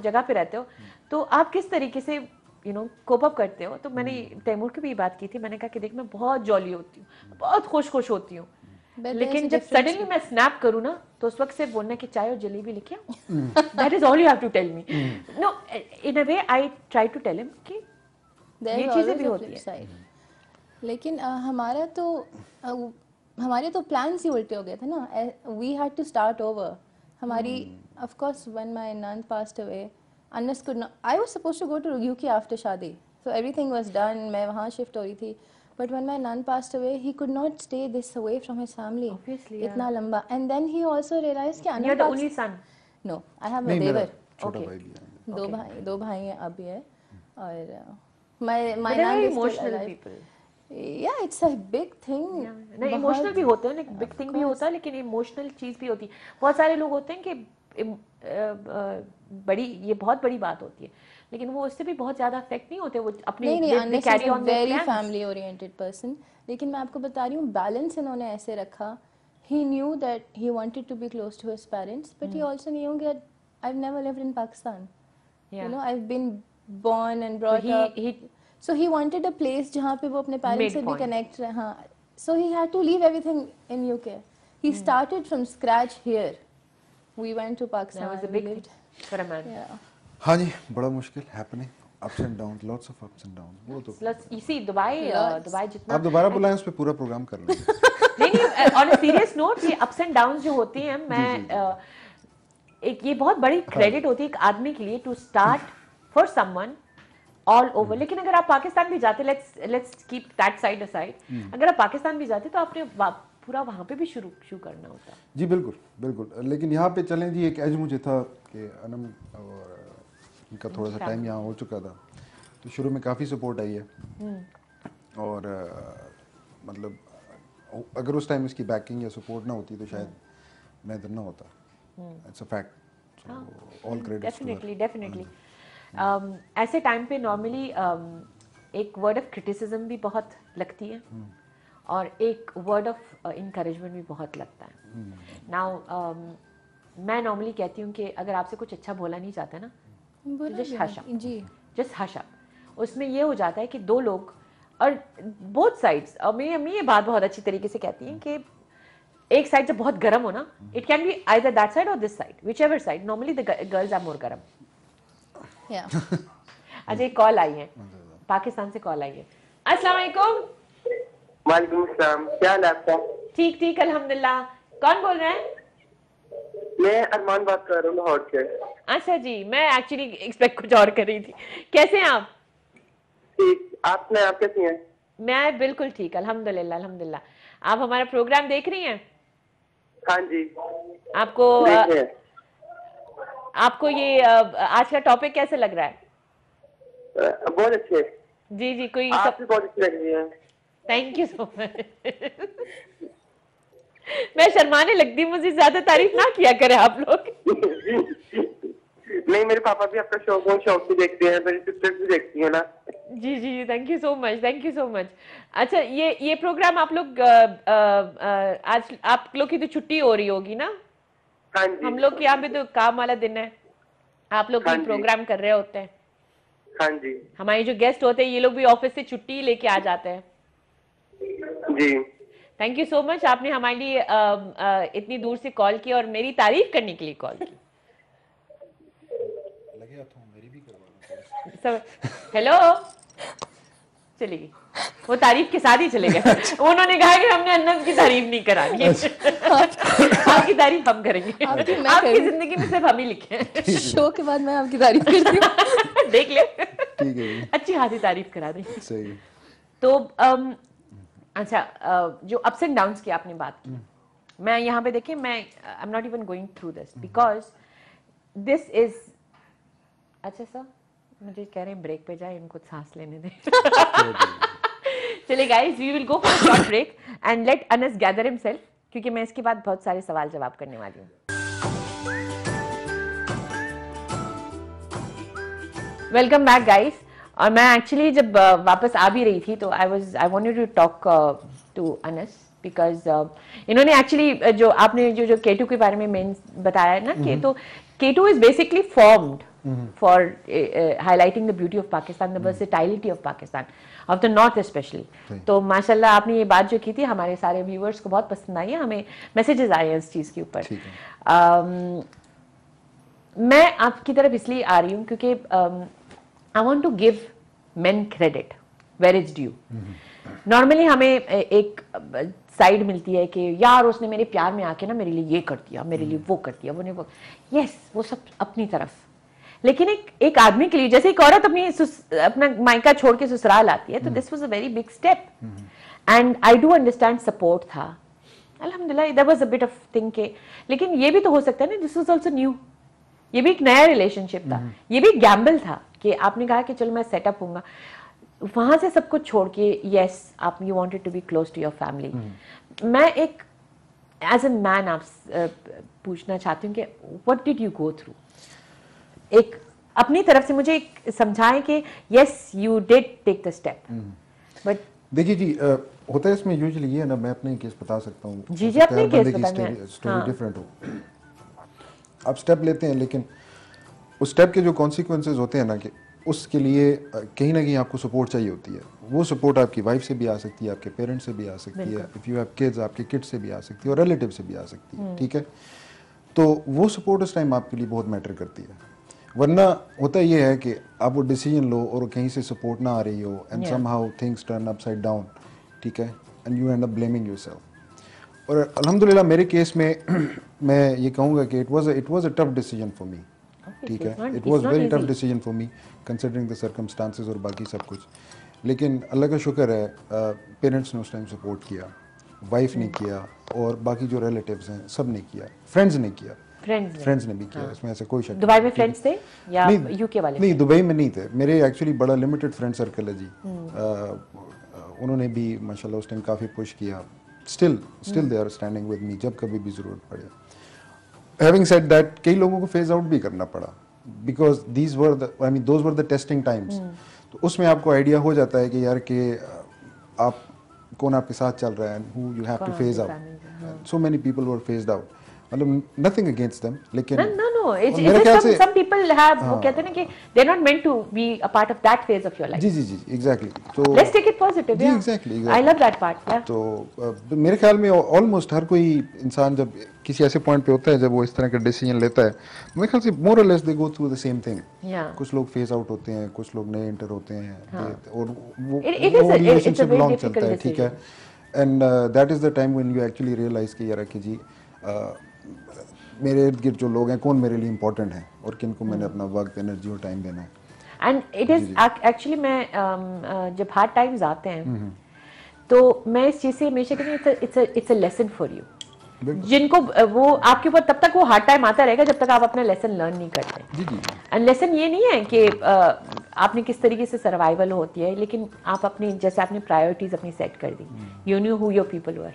जगह पे रहते हो तो आप किस तरीके से कोप अप करते हो. तो मैंने तैमूर की भी बात की थी. मैंने कहा कि देख मैं बहुत जॉली होती हूँ, बहुत खुश होती हूँ, लेकिन जब सडनली मैं स्नैप करूँ ना तो उस वक्त सिर्फ बोलना कि चाय और जलेबी लेके आओ. That is all you have to tell me. No, in a way I try to tell him कि ये चीजें भी होती है. लेकिन हमारे तो प्लान्स ही उल्टे हो गए थे ना. We had to start over. हमारी ऑफ कोर्स व्हेन माय नंद passed away, Anas could not. I was supposed to go to UK after शादी, so everything was done. मैं वहाँ शिफ्ट हो रही थी. But when my nun passed away, he could not stay this away from his family. Obviously, इतना लंबा. And then he also realized कि You're the only son. No, I have a नहीं मेरा देवर. छोटा Okay. भाई भी है. दो भाई हैं अभी है. और my But they're nun very is still emotional alive. people. Yeah, it's a big thing. नहीं, इमोशनल भी होते हैं, बिग थिंग भी होता है, लेकिन इमोशनल चीज भी होती है. बहुत सारे लोग होते हैं कि ये बहुत बड़ी बात होती है, लेकिन वो उससे भी बहुत ज्यादा अफेक्ट नहीं होते. वो अपने नहीं, carry on very family oriented person. लेकिन मैं आपको बता रही हूँ बैलेंस इन्होंने ऐसे रखा. He knew that he wanted to be close to his parents, but he also knew that I have never lived in Pakistan. You know, I have been born and brought up. So he wanted a place जहाँ पे वो अपने parents से भी connect रहे. हाँ, so he had to leave everything in UK. He started from scratch here. We went to Pakistan. That was a big thing for a man. Yeah. हाँ जी, बड़ा मुश्किल happening, ups and down, lots of ups and down. वो तो You see, Dubai जितना आप दोबारा बुलाएं उस पे पूरा प्रोग्राम कर लेंगे. नहीं, ऑन अ सीरियस नोट, ये अप्स एंड डाउन्स जो होती हैं, मैं एक ये बहुत बड़ी क्रेडिट होती है एक आदमी के लिए to start for someone all over. लेकिन अगर आप पाकिस्तान भी जाते, let's keep that side aside, अगर आप पाकिस्तान भी जाते तो आपने पूरा वहाँ पे भी शुरू करना होता. जी बिल्कुल बिल्कुल. लेकिन यहाँ पे चलें जी, एक एज मुझे था कि अनम और इनका थोड़ा सा टाइम यहाँ हो चुका था, तो शुरू में काफ़ी सपोर्ट आई है. और मतलब अगर उस टाइम इसकी बैकिंग या सपोर्ट ना होती तो शायद मैं इधर ना होता. It's a fact. All credit. Definitely. ऐसे टाइम पे नॉर्मली एक वर्ड ऑफ क्रिटिसिज्म भी बहुत लगती है और एक वर्ड ऑफ इनकरेजमेंट भी बहुत लगता है. नाउ मैं नॉर्मली कहती हूँ कि अगर आपसे कुछ अच्छा बोला नहीं चाहता ना, तो जस्ट हश अप. जी, जस्ट हश अप. उसमें ये हो जाता है कि दो लोग और बोथ साइड्स, और मेरी अम्मी ये बात बहुत अच्छी तरीके से कहती हैं कि एक साइड जब बहुत गर्म हो ना, it can be either that side और this side, whichever side, normally the girls are more गर्म. Yeah. अच्छा एक कॉल आई है, पाकिस्तान से कॉल आई है. अस्सलाम वालेकुम. वालेकुम सलाम, क्या हाल है आपका? ठीक ठीक अल्हम्दुलिल्लाह. कौन बोल रहे हैं? मैं अरमान बात कर रहा हूँ लाहौर से. अच्छा जी, मैं एक्चुअली एक्सपेक्ट कुछ और कर रही थी. कैसे हैं आप? ठीक, आप कैसी हैं? मैं बिल्कुल ठीक अल्हम्दुलिल्लाह अल्हम्दुलिल्लाह. आप हमारा प्रोग्राम देख रही हैं? हाँ जी, आपको देख रहे हैं. आपको ये आज का टॉपिक कैसे लग रहा है? बहुत अच्छे. जी जी, कोई आप भी बहुत अच्छी लग रही हैं. Thank you so much. मैं शर्माने लगती हूँ, मुझे ज्यादा तारीफ ना किया करें आप लोग. नहीं, मेरे पापा भी आपका शो बहुत शौक से देखते हैं, मेरी सिस्टर भी देखती है ना. जी जी, thank you so much, thank you so much. अच्छा, ये प्रोग्राम आप लोग आज आप लोग की तो छुट्टी हो रही होगी ना? हाँ जी. हम लोग के यहाँ पे तो काम वाला दिन है, आप लोग हाँ भी जी. प्रोग्राम कर रहे होते हैं. हाँ जी. हमारे जो गेस्ट होते हैं ये लोग भी ऑफिस से छुट्टी लेके आ जाते हैं. जी. थैंक यू सो मच, आपने हमारे लिए इतनी दूर से कॉल की और मेरी तारीफ करने के लिए कॉल की. हेलो, चली गई वो, तारीफ के साथ ही चले गए. उन्होंने कहा कि हमने अन्नत की तारीफ नहीं करानी है. आपकी तारीफ हम करेंगे. आपकी जिंदगी में सिर्फ हम ही लिखे हैं. शो के बाद मैं आपकी तारीफ करती हूँ. देख ले, ठीक है जी. अच्छी खासी तारीफ करा दी. सही. तो अच्छा, जो अप्स एंड डाउन्स की आपने बात की, मैं यहाँ पे देखिए, मैं आई am not even going through this because this is. अच्छा सर, मुझे कह रहे हैं ब्रेक पे जाए, इनको सांस लेने दें. चलिए guys, we will go for a short break and let Anas gather himself, क्योंकि मैं इसके बाद बहुत सारे सवाल जवाब करने वाली हूँ. Welcome back guys. और मैं एक्चुअली जब वापस आ भी रही थी तो I wanted to talk to Anas because इन्होंने एक्चुअली जो आपने जो केटू के बारे में मेन बताया है ना, कि तो K two is basically formed for highlighting the beauty of Pakistan, the versatility of Pakistan, of the north especially. तो माशाल्लाह आपने ये बात जो की थी हमारे सारे व्यूअर्स को बहुत पसंद आई है, हमें मैसेजेस आए हैं इस चीज़ के ऊपर. मैं आपकी तरफ इसलिए आ रही हूँ क्योंकि I want to give men credit where is due. Normally हमें एक साइड मिलती है कि यार उसने मेरे प्यार में आके ना मेरे लिए ये कर दिया, मेरे लिए वो कर दिया, वो यस, वो सब अपनी तरफ. लेकिन एक आदमी के लिए, जैसे एक औरत अपना मायका छोड़ के ससुराल आती है, तो this was a very big step and I do understand support था अल्हम्दुलिल्लाह. There was a bit of thing के, लेकिन ये भी तो हो सकता है ना, दिस वाज आल्सो न्यू. ये भी एक नया रिलेशनशिप था, ये भी गैम्बल था कि आपने कहा कि चलो मैं सेटअप होऊंगा, वहां से सब कुछ छोड़ के यस आप you wanted to be close to your family. मैं एक एज अ मैन आप पूछना चाहती हूँ कि what did you go through. एक अपनी तरफ से मुझे एक समझाएं कि yes you did take the step. But देखिए जी, होता है इसमें यूजुअली ये है ना, मैं अपने केस बता सकता हूँ. जी जी, अपने केस बताएं. स्टोरी डिफरेंट हो, आप स्टेप लेते हैं, लेकिन उस स्टेप के जो कॉन्सिक्वेंसेज होते हैं ना, कि उसके लिए कहीं ना कहीं आपको सपोर्ट चाहिए होती है. वो सपोर्ट आपकी वाइफ से भी आ सकती है, आपके पेरेंट्स से भी आ सकती है, इफ़ यू हैव किड्स आपके किड्स से भी आ सकती है, और रिलेटिव से भी आ सकती है. ठीक है, तो वो सपोर्ट उस टाइम आपके लिए बहुत मैटर करती है. वरना होता ये है कि आप वो डिसीजन लो और कहीं से सपोर्ट ना आ रही हो, and somehow things turn upside down. ठीक है, and you and up blaming yourself. और अल्हम्दुलिल्लाह मेरे केस में मैं ये कहूँगा कि it was a tough decision for me. ठीक है, it was very tough decision for me considering the circumstances और बाकी सब कुछ. लेकिन अल्लाह का शुक्र है, पेरेंट्स ने उस टाइम सपोर्ट किया, वाइफ ने किया, और बाकी जो रिलेटिव्स हैं सब ने किया, फ्रेंड्स ने किया, फ्रेंड्स ने भी किया. इसमें ऐसे कोई शक नहीं. दुबई में फ्रेंड्स थे या यूके वाले? नहीं, दुबई में नहीं थे. मेरे एक्चुअली बड़ा लिमिटेड फ्रेंड सर्कल है जी. उन्होंने भी माशाल्लाह उस टाइम काफ़ी पुश किया. Still they are standing with me जब कभी भी ज़रूरत पड़े. हैविंग सेड दैट, कई लोगों को फेज आउट भी करना पड़ा because those were the testing times. तो उसमें आपको आइडिया हो जाता है कि यार कि आप कौन आपके साथ चल रहा है, and who you have two phase out. So many people were phased out. मतलब nothing against them, लेकिन no, it's मेरे ख्याल से some people have, वो कहते हैं ना कि they're not meant to be a part of that phase of your life. Ji exactly. तो Let's take it positive. Ji Yeah. exactly. I love that part. Yeah. तो मेरे ख्याल में ऑलमोस्ट हर कोई इंसान जब किसी ऐसे पॉइंट पे होता है जब वो इस तरह का डिसीजन लेता है, मेरे ख्याल से मोर और less they go through the same thing. कुछ लोग फेज आउट होते हैं, कुछ लोग नए एंटर होते हैं, और वो रिलेशनशिप लॉन्ग चलता है, ठीक है. And that is the time when you actually realise कि यार कि जी मेरे इर्द गिर्द जो लोग हैं कौन मेरे लिए इम्पोर्टेंट हैं और किन को मैंने अपना वक्त, एनर्जी और टाइम देना है. एंड इट इज एक्चुअली मैं जब हार्ड टाइम्स आते हैं तो मैं इस चीज से हमेशा कहती हूँ it's a lesson for you. जिनको वो आपके ऊपर तब तक वो हार्ड टाइम आता रहेगा जब तक आप अपना लेसन लर्न नहीं करते. एंड लेसन ये नहीं है कि आपने किस तरीके से सर्वाइवल होती है, लेकिन आप अपनी जैसे आपने प्रायोरिटीज अपनी सेट कर दी. You knew who your people were,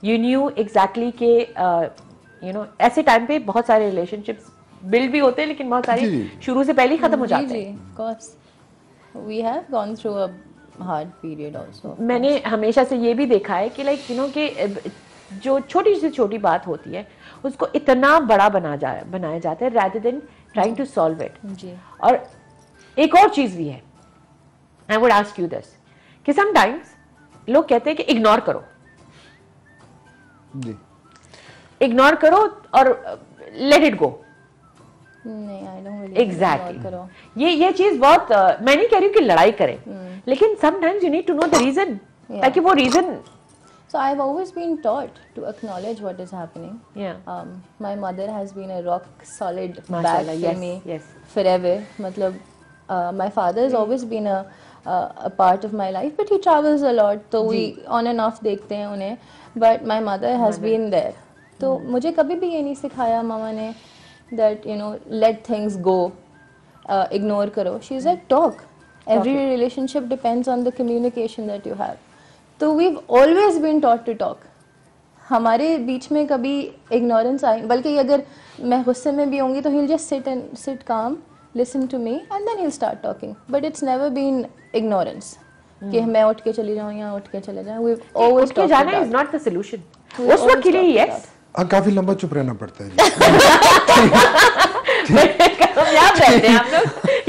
you knew exactly के यू नो ऐसे टाइम पे बहुत सारे रिलेशनशिप्स बिल्ड भी होते हैं लेकिन बहुत सारी शुरू से पहले ही खत्म हो जाते हैं. Of course, we have gone through a hard period also. मैंने हमेशा से ये भी देखा है कि लाइक यू नो कि जो छोटी से छोटी बात होती है उसको इतना बड़ा बनाया जाता है rather than trying to solve it. जी. और एक और चीज भी है, I would ask you this, कि sometimes लोग कहते हैं कि इग्नोर करो. जी. इग्नोर करो और लेट इट गो. नहीं, I don't really exactly ignore करो. ये चीज बहुत मैं नहीं कह रही हूँ कि लड़ाई करें, लेकिन sometimes you need to know the reason, ताकि वो reason. So I've always been taught to acknowledge what is happening. Yeah. My mother has been a rock solid back Mashallah, for yes, me yes. forever. मतलब my father has always been a part of my life, but he travels a lot, तो we on and off देखते हैं उन्हें. But my mother has been there. तो मुझे कभी भी ये नहीं सिखाया मामा ने that you know let things go, ignore करो. She's like talk. Every relationship depends on the communication that you have. तो we've always been taught to talk. हमारे बीच में कभी ignorance आई, बल्कि अगर मैं गुस्से में भी होंगी तो he'll just sit calm, listen to me and then he'll start talking. But it's never been ignorance. कि मैं उठ के चली जाऊँ या उठ के चले जाऊँ. We've always उठ के जाना is not the solution. उस वक्त के लिए yes. काफी लंबा चुप रहना पड़ता है. कामयाब रहते हैं आप लोग.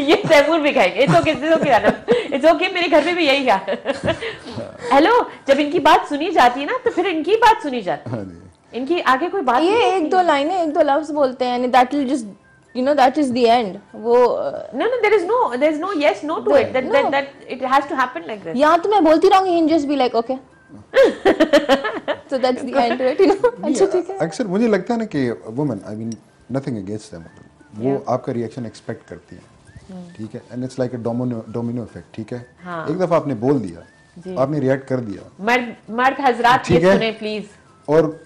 ये तैमूर भी खाएंगे. It's okay मेरे घर में भी यही था. हेलो, जब इनकी बात सुनी जाती है ना तो फिर इनकी बात सुनी जाती है. इनकी आगे कोई बात ये एक दो लाइनें एक दो लफ्ज बोलते हैं, that will just you know that is the end. वो no there is no yes no to it, that it has to happen like this. यहाँ तो मैं बोलती रहूँगी, he'll just be like okay. So that's the end to it, you know. अच्छा ठीक है. अक्सर मुझे लगता है ना कि women, I mean nothing against them, वो आपका रिएक्शन एक्सपेक्ट करती है, ठीक है. And it's like a domino effect, ठीक है. एक दफा आपने बोल दिया, आपने रिएक्ट कर दिया. मर्द हजरात ये सुने प्लीज. और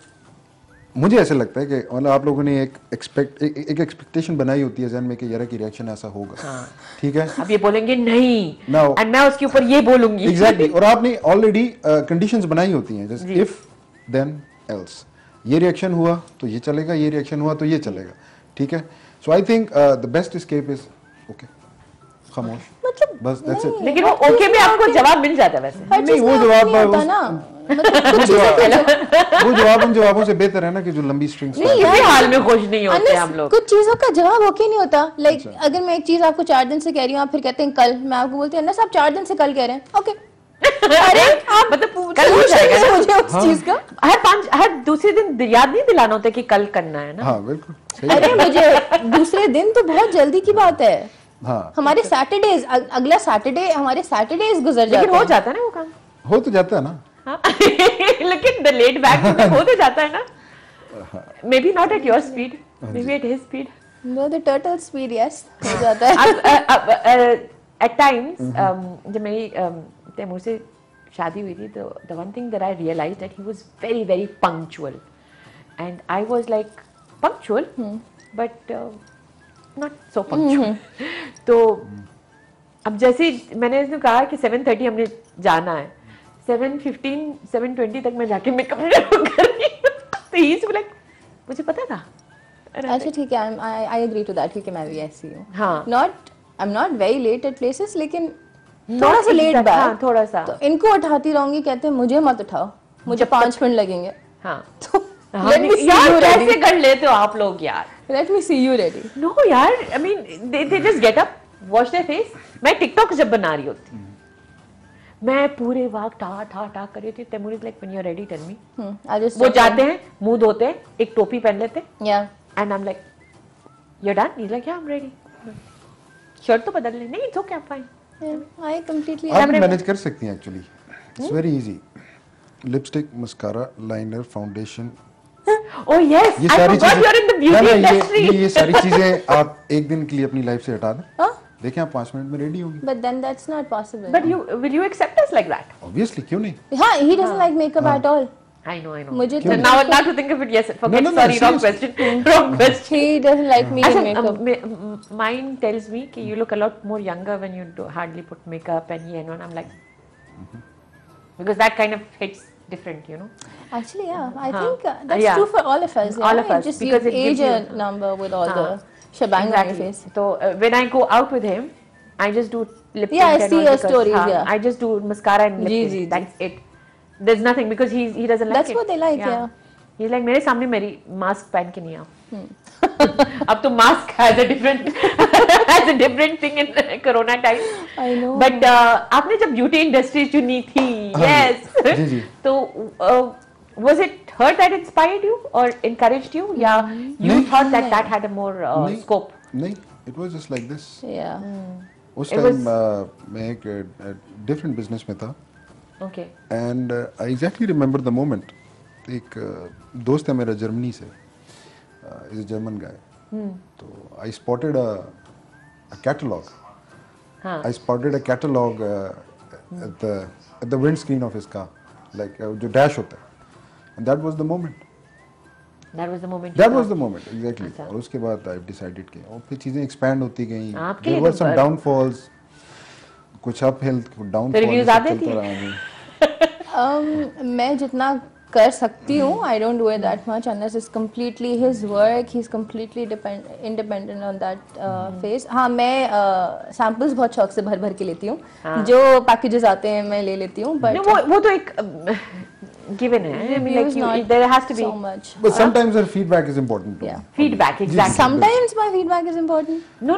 मुझे ऐसा लगता है कि मतलब आप लोगों ने एक एक्सपेक्टेशन बनाई होती है जहन में कि यार की रिएक्शन ऐसा होगा, ठीक है. अब ये बोलेंगे नहीं Now, एंड मैं उसके ऊपर ये बोलूंगी. एग्जैक्टली. और आपने ऑलरेडी कंडीशंस बनाई होती हैं, जैसे इफ देन एल्स. ये रिएक्शन हुआ तो ये चलेगा, ये रिएक्शन हुआ तो ये चलेगा, ठीक है. So I think the best escape is okay, खामोश, मतलब बस दैट्स इट. लेकिन वो ओके में आपको जवाब मिल जाता है वैसे. नहीं, वो जवाब होता ना. वो जवाब उन जवाबों से बेहतर है ना कि जो लंबी स्ट्रिंग्स. किसी हाल में खुश नहीं होते हम लोग. कुछ चीजों का जवाब ओके नहीं होता. लाइक अगर मैं एक चीज आपको 4 दिन से कह रही हूँ, आप फिर कहते हैं कल, मैं आपको बोलती हूँ अन्ना साहब 4 दिन से कल कह रहे हैं, ओके. अरे आप मतलब कल हो जाएगा मुझे उस चीज का हर दूसरे दिन याद नहीं दिलाना होता कि कल करना है ना. हाँ बिल्कुल सही. अरे मुझे दूसरे दिन तो बहुत जल्दी की बात है. हाँ, हमारे सैटरडेज, अगला सैटरडे हमारे सैटरडेज गुजर जाते हैं. लेकिन हो जाता है ना वो काम. हो तो जाता है ना. हाँ. लेकिन द लेट बैक हो तो जाता है ना. May be not at your speed, may be at his speed. Know the turtle speed, yes हो जाता है. एट टाइम्स जब मेरी तैमूर से शादी हुई थी तो the one thing that I realised that he was very very punctual and I was like punctual but not so punctual. तो अब जैसे मैंने इसने कहा कि 7:30 हमने जाना है, 7:15 7:20 तक मैं जाके मेकअप कर रही हूँ. तो ही इज लाइक मुझे पता था. अच्छा ठीक है, आई एग्री टू दैट क्योंकि मैं भी ऐसी हूँ. हाँ. I am not very late at places, लेकिन थोड़ा सा लेट बैक. हाँ, थोड़ा सा. तो इनको उठाती रहूंगी, कहते हैं मुझे मत उठाओ, मुझे 5 मिनट लगेंगे. हाँ. तो Let me see यार you ready. कैसे कर लेते हो आप लोग यार? Let me see you ready. No यार, I mean they just get up, wash their face. मैं टिकटॉक जब बना रही होती, मैं पूरे वक्त टा कर रही थी. Taimur is like, when you're ready, tell me. I'll just वो check जाते in. हैं, मुंह धोते हैं, एक टोपी पहन लेते हैं, Yeah. and I'm like, you're done? He's like, yeah, I'm ready. Shirt तो बदल ले. नहीं, it's okay, I'm fine. Yeah. I completely. आप भी मैनेज कर सकती हैं actually. It's very easy. Lipstick, mascara, liner, foundation, Oh yes, ये I सारी forgot you're in the beauty industry. ये सारी चीजें आप एक दिन के लिए अपनी लाइफ से हटा दें. Huh? देखें आप 5 मिनट में रेडी होंगी. But then that's not possible. But will you accept us like that? Obviously, क्यों नहीं. हाँ, he doesn't like makeup at all. I know. मुझे So तो now to think of it, yes. Forget. No, Sorry, wrong seriously. question. Wrong question. he doesn't like me in makeup. Mine tells me that you look a lot more younger when you hardly put makeup and I'm like, because that kind of hits different, you know. Actually, yeah, I Huh. think that's Yeah. true for all of us. All yeah? of us, Just because you it gives age a you- number with all the shebang on your face. So when I go out with him, I just do lip tint. Yeah, I and see all your because, stories, हाँ, yeah. I just do mascara and lip ji, tint. Ji, ji. That's it. There's nothing because he doesn't like That's it. what they like, yeah. He's like, मेरे सामने मेरी mask पहन के नहीं आओ. अब तो mask has a different thing in Corona time. I know. But आपने जब ब्यूटी इंडस्ट्री चुनी थी, yes. जी जी. तो was it her that inspired you or encouraged you? या you नहीं. thought that had a more नहीं. scope? नहीं, it was just like this. Yeah. उस It टाइम मैं एक डिफरेंट बिजनेस में था. Okay. And I exactly remember the moment. एक दोस्त है मेरा जर्मनी से, इज अ जर्मन गाय. तो आई स्पॉटेड अ कैटलॉग. हाँ. I spotted a catalog at the windscreen of his car, like जो dash होता है. And that was the moment. That was the moment. That was the moment, exactly. अच्छा. और उसके बाद I decided कि और फिर चीजें expand होती गई. आपके There लिए were तो some पर- downfalls. कुछ uphill, कुछ downfall. reviews सब आते चलता थे? रहा मुझे. मैं जितना कर सकती हूँ, I don't do it that much unless it's completely his work. He's completely independent on that phase. हाँ, मैं samples बहुत शौक से भर के लेती हूँ. जो packages आते हैं मैं ले लेती हूँ. But No, वो तो एक given है. I mean, like reviews not there has to be so much. But sometimes her feedback is important too. Yeah. feedback. Exactly. Sometimes my feedback is important. No.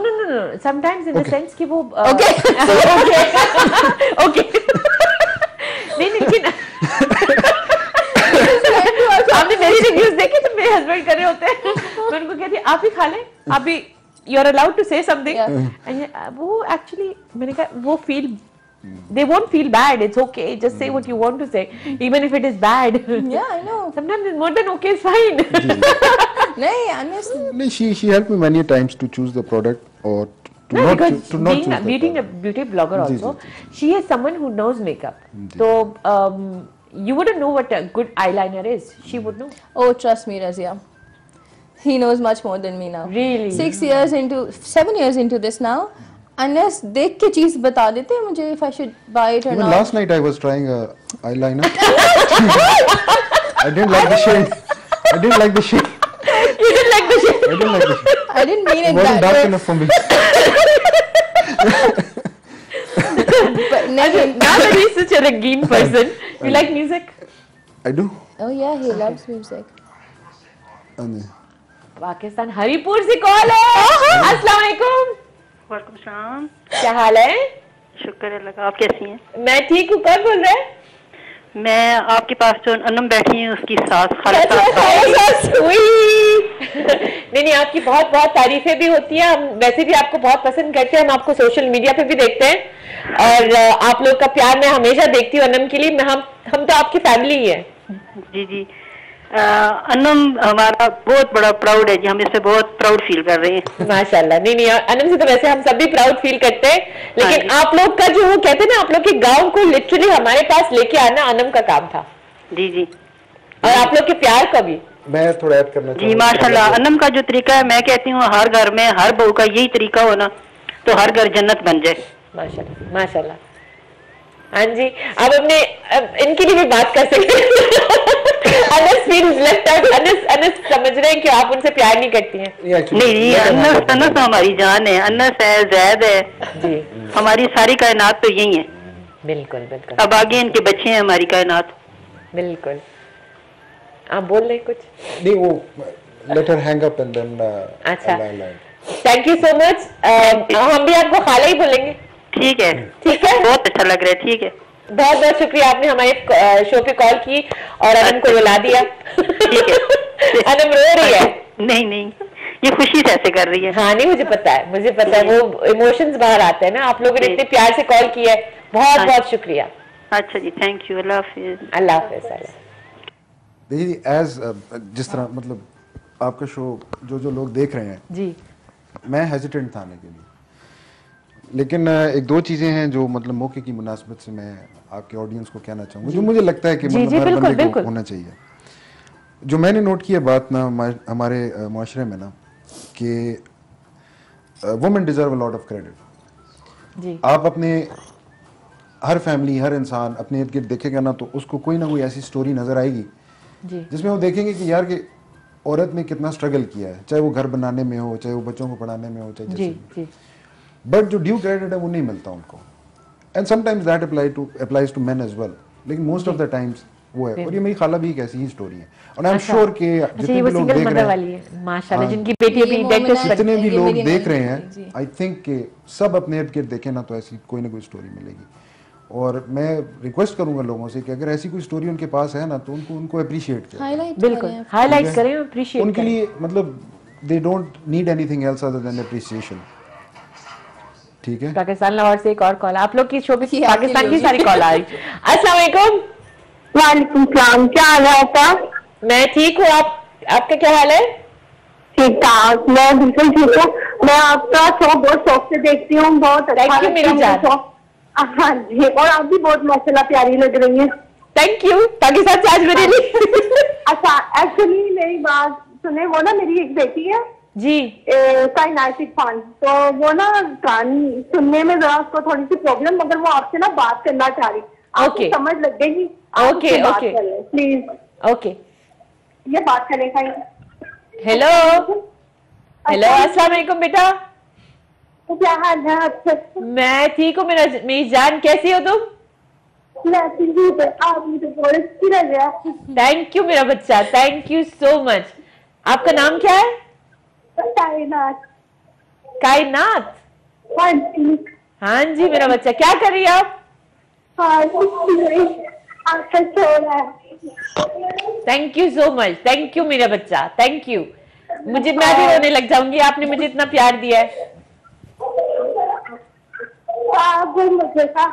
Sometimes in the sense कि वो Okay. okay. नहीं लेकिन आपने मेरी reviews देखे तो मेरे husband कर रहे होते हैं. मैं उनको कहती आप ही खा लें, आप भी you are allowed to say something. And वो एक्चुअली मैंने कहा वो feel they won't feel bad. It's okay. Just say what you want to say, even if it is bad. Yeah, I know. Sometimes more than okay is fine. नहीं, honestly. No, she helped me many times to choose the product or to No, not because to not choose the being a product. beauty blogger जी, also, जी, she is someone who knows makeup. So you wouldn't know what a good eyeliner is. She would know. Oh, trust me, Razia. He knows much more than me now. Really? 7 years into this now. Unless देख के चीज बता देते हैं मुझे if I should buy it or Even not. last night I was trying a eyeliner. I didn't like the shade. I didn't like the shade. You didn't like the shade. I didn't like the shade. I didn't mean It it wasn't that dark way. enough for me. But नहीं. Now that he's such a rangeen person, you like music? I do. Oh yeah, he loves music. And Pakistan Haripur से call है. अस्सलाम वालेकुम. वालेकुम सलाम. क्या हाल है? शुक्र है लगा. आप कैसी हैं? मैं ठीक हूँ. कौन बोल रहा है? मैं आपके पास जो अनम बैठी है उसकी सास नहीं आपकी बहुत बहुत तारीफें भी होती है. हम वैसे भी आपको बहुत पसंद करते हैं. हम आपको सोशल मीडिया पे भी देखते हैं और आप लोग का प्यार मैं हमेशा देखती हूँ अनम के लिए. हम तो आपकी फैमिली ही है. जी जी. अनम हमारा बहुत बड़ा प्राउड है जी. हम इससे बहुत प्राउड फील कर रहे हैं. माशाल्लाह. नहीं अनम से तो वैसे हम सब भी प्राउड फील करते हैं. लेकिन आप लोग का जो वो कहते हैं ना, आप लोग के गांव को लिटरली हमारे पास लेके आना अनम का काम था. जी जी. और आप लोग के प्यार का भी. मैं थोड़ा ऐड करना जी माशाल्लाह. अनम का जो तरीका है, मैं कहती हूँ हर घर में हर बहू का यही तरीका होना तो हर घर जन्नत बन जाए. माशाल्लाह माशाल्लाह. हाँ जी. अब इनके लिए भी बात कर सकते Anas feels left out. Anas समझ रहे हैं कि आप उनसे प्यार नहीं करती हैं. नहीं अनस तो हमारी जान है. अनस है, जैद है जी. हमारी सारी कायनात तो यही है. बिल्कुल बिल्कुल. अब आगे इनके बच्चे हैं हमारी कायनात. बिल्कुल. आप बोल रहे कुछ? नहीं, वो let her hang up and then अच्छा, I'll end. Thank you so much. हम भी आपको खाला ही बोलेंगे। ठीक है, ठीक है, बहुत अच्छा लग रहा है। ठीक है, बहुत बहुत शुक्रिया, आपने हमारे शो पे कॉल की और अनम को रुला दिया। ठीक है। अनम रो रही है। नहीं नहीं, ये खुशी से ऐसे कर रही है। हाँ नहीं, मुझे पता है, वो इमोशंस बाहर आते हैं ना। आप लोगों ने जी। इतने प्यार से कॉल किया है, बहुत बहुत शुक्रिया। अच्छा जी, थैंक यू, अल्लाह हाफिज। अल्लाह हाफिज। देखिए एज जिस तरह मतलब आपका शो जो लोग देख रहे हैं जी, मैं हेजिटेंट था आने के लिए, लेकिन एक दो चीज़ें हैं जो मतलब मौके की मुनासबत से मैं आपके ऑडियंस को कहना चाहूँगा, जो मुझे लगता है कि जी, मतलब जी, हर बिल्कुल, बंदे बिल्कुल। को होना चाहिए। जो मैंने नोट किया बात ना हमारे माशरे में ना कि women deserve a lot of credit. जी, आप अपने हर फैमिली, हर इंसान अपने इर्द गिर्द देखेगा ना तो उसको कोई ना कोई ऐसी स्टोरी नज़र आएगी जी, जिसमें वो देखेंगे कि यार कि औरत ने कितना स्ट्रगल किया है, चाहे वो घर बनाने में हो, चाहे वो बच्चों को पढ़ाने में हो, चाहे जी, जैसे जी, बट जो ड्यू क्रेडिट है वो नहीं मिलता उनको। And sometimes that applies to men as well, लेकिन मोस्ट ऑफ द टाइम्स वो है। और ये मेरी खाला भी एक ऐसी ही स्टोरी है, और आई एम श्योर कि जितने ये वो भी लोग सिंगल देख मदर रहे वाली हैं, है माशाल्लाह, हाँ, जिनकी बेटी ये अभी मोमिना डेंटिस्ट है। जितने भी ये लोग मेरी देख रहे नानी जी। हैं, आई थिंक कि सब अपने इर्द गिर्द देखें ना तो ऐसी कोई ना कोई स्टोरी मिलेगी। और मैं रिक्वेस्ट करूंगा लोगों से कि अगर ऐसी कोई स्टोरी उनके पास है ना तो उनको अप्रिशिएट करें, हाईलाइट बिल्कुल करें। हाईलाइट करें, अप्रिशिएट उनके करें। लिए मतलब they don't need anything else other than appreciation. ठीक है, पाकिस्तान लाहौर से एक और कॉल, आप लोग की शो पे ये आपके पाकिस्तान लिए की होगी। सारी कॉल आ रही। अस्सलाम वालेकुम। वालेकुम सलाम, क्या हाल है आपका? मैं ठीक हूँ, आपका क्या हाल है? ठीक ठाक, मैं बिल्कुल ठीक हूँ। मैं आपका शो बहुत शौक से देखती हूँ, बहुत अच्छा Thank you, लगता है मेरी मुझे जान। शो। हाँ जी, और आप भी बहुत माशाल्लाह प्यारी लग रही हैं। थैंक यू, पाकिस्तान से आज मेरे लिए। अच्छा, एक्चुअली मेरी बात सुने, वो ना मेरी एक बेटी है जी, कायनात खान, तो वो ना कान सुनने में जरा उसको थोड़ी सी प्रॉब्लम, मगर वो आपसे ना बात करना चाह रही। आपको Okay. समझ लग जाएगी, आप Okay, उससे बात okay. कर लें प्लीज। ओके। ये बात करें कहीं। हेलो हेलो, अस्सलाम वालेकुम बेटा। क्या हाल है आपका? मैं ठीक हूँ, मेरी जान, कैसी हो तुम? मैं ठीक हूँ, आप मुझे बहुत अच्छी लग रहा है। थैंक यू मेरा बच्चा, थैंक यू सो मच। आपका नाम क्या है? कायनात। कायनात। हाँ जी। हाँ जी मेरा बच्चा, क्या कर रही है आप? हाँ, कुछ नहीं, आपका शो है। Thank you so much, thank you मेरा बच्चा, थैंक यू। मैं भी रोने लग जाऊंगी, आपने मुझे इतना प्यार दिया है। आप भी मुझे का।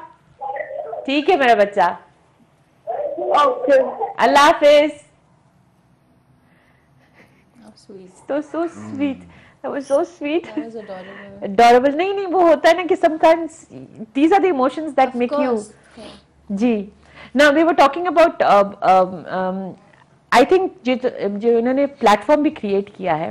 ठीक है मेरा बच्चा, ओके, अल्लाह हाफिज। Sweet. So sweet, that was so sweet. That was adorable. Adorable। नहीं वो होता है ना कि sometimes these are the emotions that Of make you। course. Yeah. Ji, now we were talking about I think जो इन्होंने platform भी create किया है,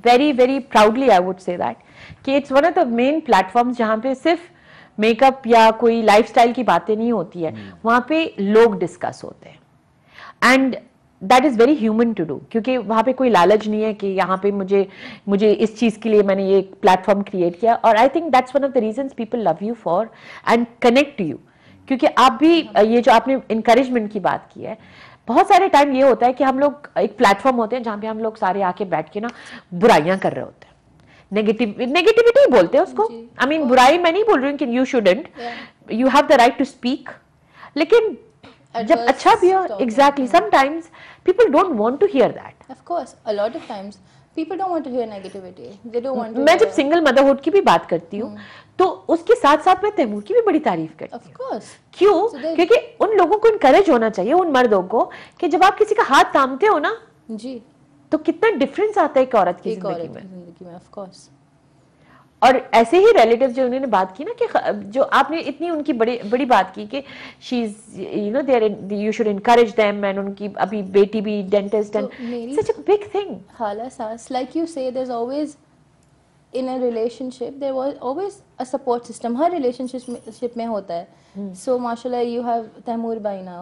very very proudly I would say that कि it's one of the main platforms जहाँ पे सिर्फ makeup या कोई लाइफस्टाइल की बातें नहीं होती है, वहाँ पे लोग डिस्कस होते हैं and that is very human to do, क्योंकि वहाँ पे कोई लालच नहीं है कि यहाँ पे मुझे इस चीज़ के लिए मैंने ये प्लेटफॉर्म क्रिएट किया। और I think that's one of the reasons people love you for and connect to you, क्योंकि आप भी ये जो आपने इंकरेजमेंट की बात की है, बहुत सारे टाइम ये होता है कि हम लोग एक प्लेटफॉर्म होते हैं जहाँ पे हम लोग सारे आके बैठ के ना बुराइयां कर रहे होते हैं, नेगेटिविटी बोलते हैं उसको। आई मीन बुराई मैं नहीं बोल रही हूँ कि you shouldn't, you have the right to speak, लेकिन जब अच्छा भी हो, exactly, sometimes people don't want to hear that. Of course, a lot of times people don't want to hear negativity. They don't want to. मैं hear... जब single motherhood की भी बात करती हूँ तो उसके साथ साथ मैं तैमूर की भी बड़ी तारीफ करती Of हूँ। course. क्यों? So क्योंकि उन लोगों को इनकरेज होना चाहिए, उन मर्दों को, कि जब आप किसी का हाथ थामते हो ना जी, तो कितना डिफरेंस आता है एक औरत की एक औरत जिंदगी की में। जिंदगी में, of course. और ऐसे ही रिलेटिव जो उन्होंने बात की ना कि जो आपने इतनी उनकी बड़ी बात की कि she is you know there, you should encourage them, and उनकी अभी बेटी भी dentist and such a big thing. Hala Sas, like you say, there's always in a relationship there was always a support system. Her relationship में होता है. So mashallah you have Taimur by now.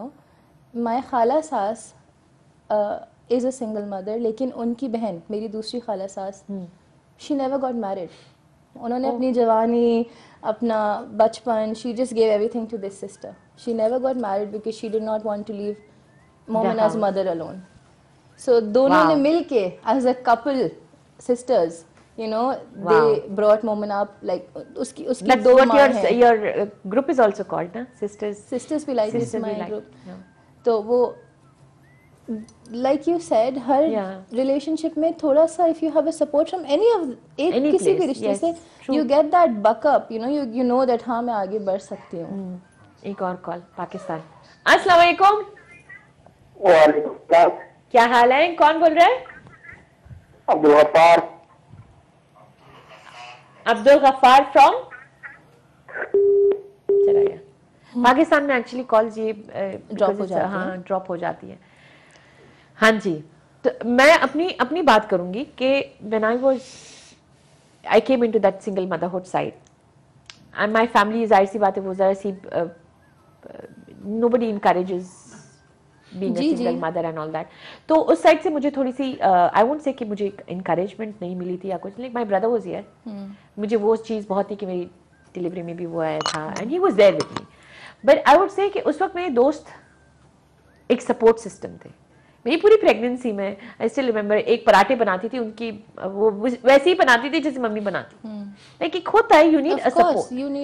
My Khala Sas is a single mother, लेकिन उनकी बहन मेरी दूसरी खाला सास, she never got married. उन्होंने अपनी जवानी, अपना बचपन, she just gave everything to this sister. She never got married because she did not want to leave Momina's mother alone. So दोनों ने मिलके as a couple, sisters, you know, they brought Momina up like उसकी That's दो what माँ हैं. your group is also called, na? Sisters Be Like is my group. Yeah. तो वो like you said, her relationship में थोड़ा सा if you have a support from any किसी भी रिश्ते से, you get that buck up, you know that हाँ मैं आगे बढ़ सकती हूँ. एक और कॉल पाकिस्तान. अस्सलाम वालेकुम. वालेकुम सलाम. क्या हाल है? कौन बोल रहा है? अब्दुल गफ्फार. अब्दुल गफ्फार फ्रॉम चला गया. पाकिस्तान में एक्चुअली कॉल्स ये ड्रॉप हो जाती है. हाँ ड्रॉप हो जाती है. हाँ जी. तो मैं अपनी बात करूंगी कि when I came into that single motherhood side and my family, जाहिर सी बात है वो जरा सी nobody encourages being a single mother and all that. तो उस साइड से मुझे थोड़ी सी I won't say कि मुझे encouragement नहीं मिली थी या कुछ. Like my brother was here. मुझे वो चीज़ बहुत थी कि मेरी डिलीवरी में भी वो आया था and he was there with me. But I would say कि उस वक्त मेरे दोस्त एक सपोर्ट सिस्टम थे. मेरी पूरी प्रेगनेंसी में आई स्टिल रिमेम्बर एक पराठे बनाती थी उनकी, वो वैसे ही बनाती थी जैसे मम्मी बनाती. लाइक एक होता है you need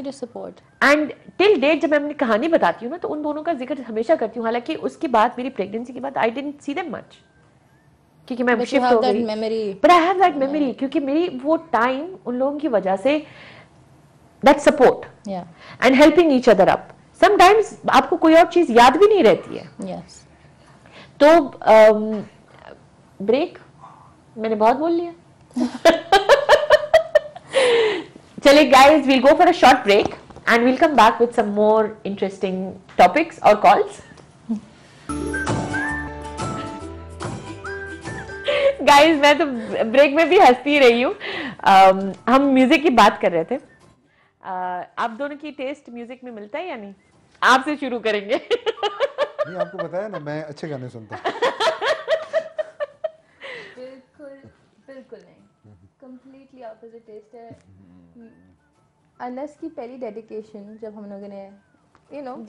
a support. And till date जब मैं अपनी कहानी बताती हूँ ना तो उन दोनों का जिक्र हमेशा करती हूँ. हालांकि उसके बाद मेरी प्रेगनेंसी के बाद I didn't see them much क्योंकि मैं शिफ्ट हो गई. But I have that memory क्योंकि मेरी वो टाइम उन लोगों की वजह say that support and helping each other up. Sometimes आपको कोई और चीज याद भी नहीं रहती है. तो ब्रेक मैंने बहुत बोल लिया. चलिए guys, we'll go for a short break and we'll come back with some more interesting topics or calls. Guys मैं तो ब्रेक में भी हंसती रही हूँ. हम म्यूजिक की बात कर रहे थे. आप दोनों की टेस्ट म्यूजिक में मिलता है या नहीं? आपसे शुरू करेंगे. नहीं, आपको बताया ना मैं अच्छे गाने सुनता हूँ. बिल्कुल नहीं. कंप्लीटली ऑपोजिट टेस्ट है. अनस की पहली डेडिकेशन जब हम लोगों ने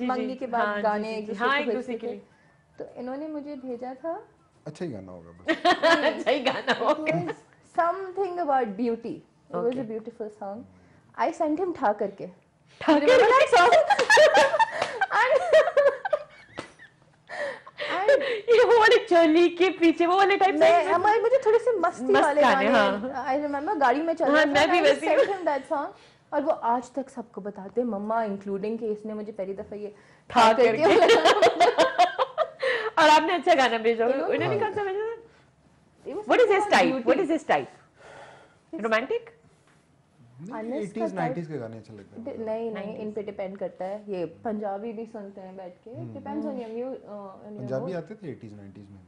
मंगनी के बाद गाने एक दूसरे के लिए, तो इन्होंने मुझे भेजा था. अच्छा ही गाना होगा बस. अच्छा ही गाना होगा. Something about beauty. It was a beautiful song. I sent him ठा करके. ये वो वाले चोली के पीछे वो वाले टाइप से हमारे मुझे थोड़े से मस्ती वाले गाने. आई रिमेम्बर गाड़ी में चल रहा था. मैं भी वैसे ही sent him that song. और वो आज तक सबको बताते हैं, मम्मा इंक्लूडिंग कि इसने मुझे पहली दफा ये ठा करके. और आपने अच्छा गाना भेजा. उन्होंने कौन सा भेजा? What is his type? What is his type? Romantic? 80s 90s के गाने अच्छे लगते हैं. नहीं इन पे डिपेंड करता है. ये पंजाबी भी सुनते हैं बैठ के. Depends on your mood. Punjabi आते थे 80s 90s में.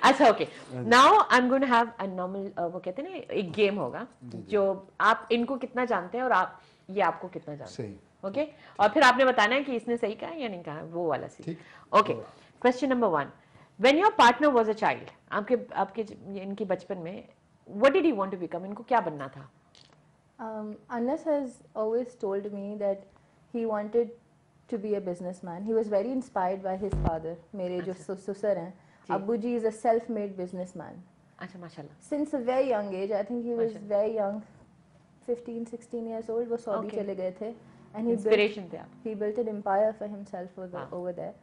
अच्छा okay. Now I am going to have a normal, वो कहते हैं ना एक गेम होगा जो आप इनको कितना जानते हैं और आप ये आपको कितना जानते हैं. ओके. और फिर आपने बताना है कि इसने सही कहा या नहीं कहा, वो वाला C. Okay. Question number 1. When your partner was a child, आपके इनकी बचपन में, what did he want to become? इनको क्या बनना था? Anas has always told me that he wanted to be a businessman. He was very inspired by his father. मेरे जो ससुर हैं, अब्बू जी is a self-made businessman. अच्छा माशाल्लाह. Since a very young age, I think he was very young, 15-16 years old. वो Saudi चले गए थे. And he built an empire for himself over there.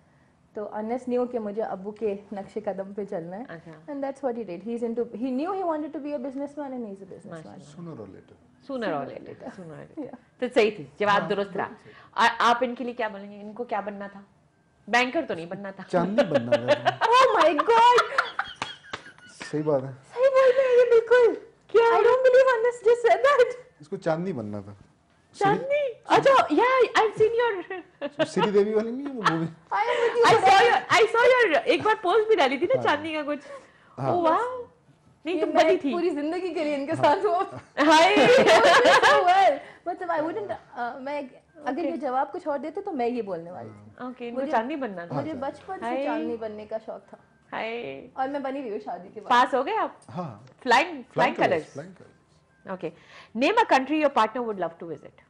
तो अनस knew कि मुझे अब्बू के नक्शे कदम पे चलना है. And that's what he did. He knew he wanted to be a businessman and he's a businessman. Sooner or later. तो सही थी, जवाब दुरुस्त रहा. आप इनके लिए क्या बोलेंगे? इनको क्या बनना था? बैंकर तो नहीं बनना था. चांदी बनना था. Oh my God. सही बात है. सही बोल रहे हैं ये बिल्कुल. क्या? I don't believe Anas just said that. इसको चांदी बनना था. चांदी? अच्छा, yeah, I've seen your. Shri देवी वाली नहीं वो मूवी. I saw your एक बार पोस्ट भी डाली थी ना चांदी का कुछ. Oh wow. नहीं तुम बनी थी. पूरी जिंदगी के लिए इनके साथ हुआ. हाय. मतलब I wouldn't. मैं अगर ये जवाब कुछ और देते तो मैं ये बोलने वाली थी. Okay, इनको चांदी बनना था. मुझे बचपन से चांदी बनने का शौक था. हाय. और मैं बनी हुई हूँ शादी के बाद. पास हो गए आप? हाँ. Flying colors. Okay. Name a country your partner would love to visit.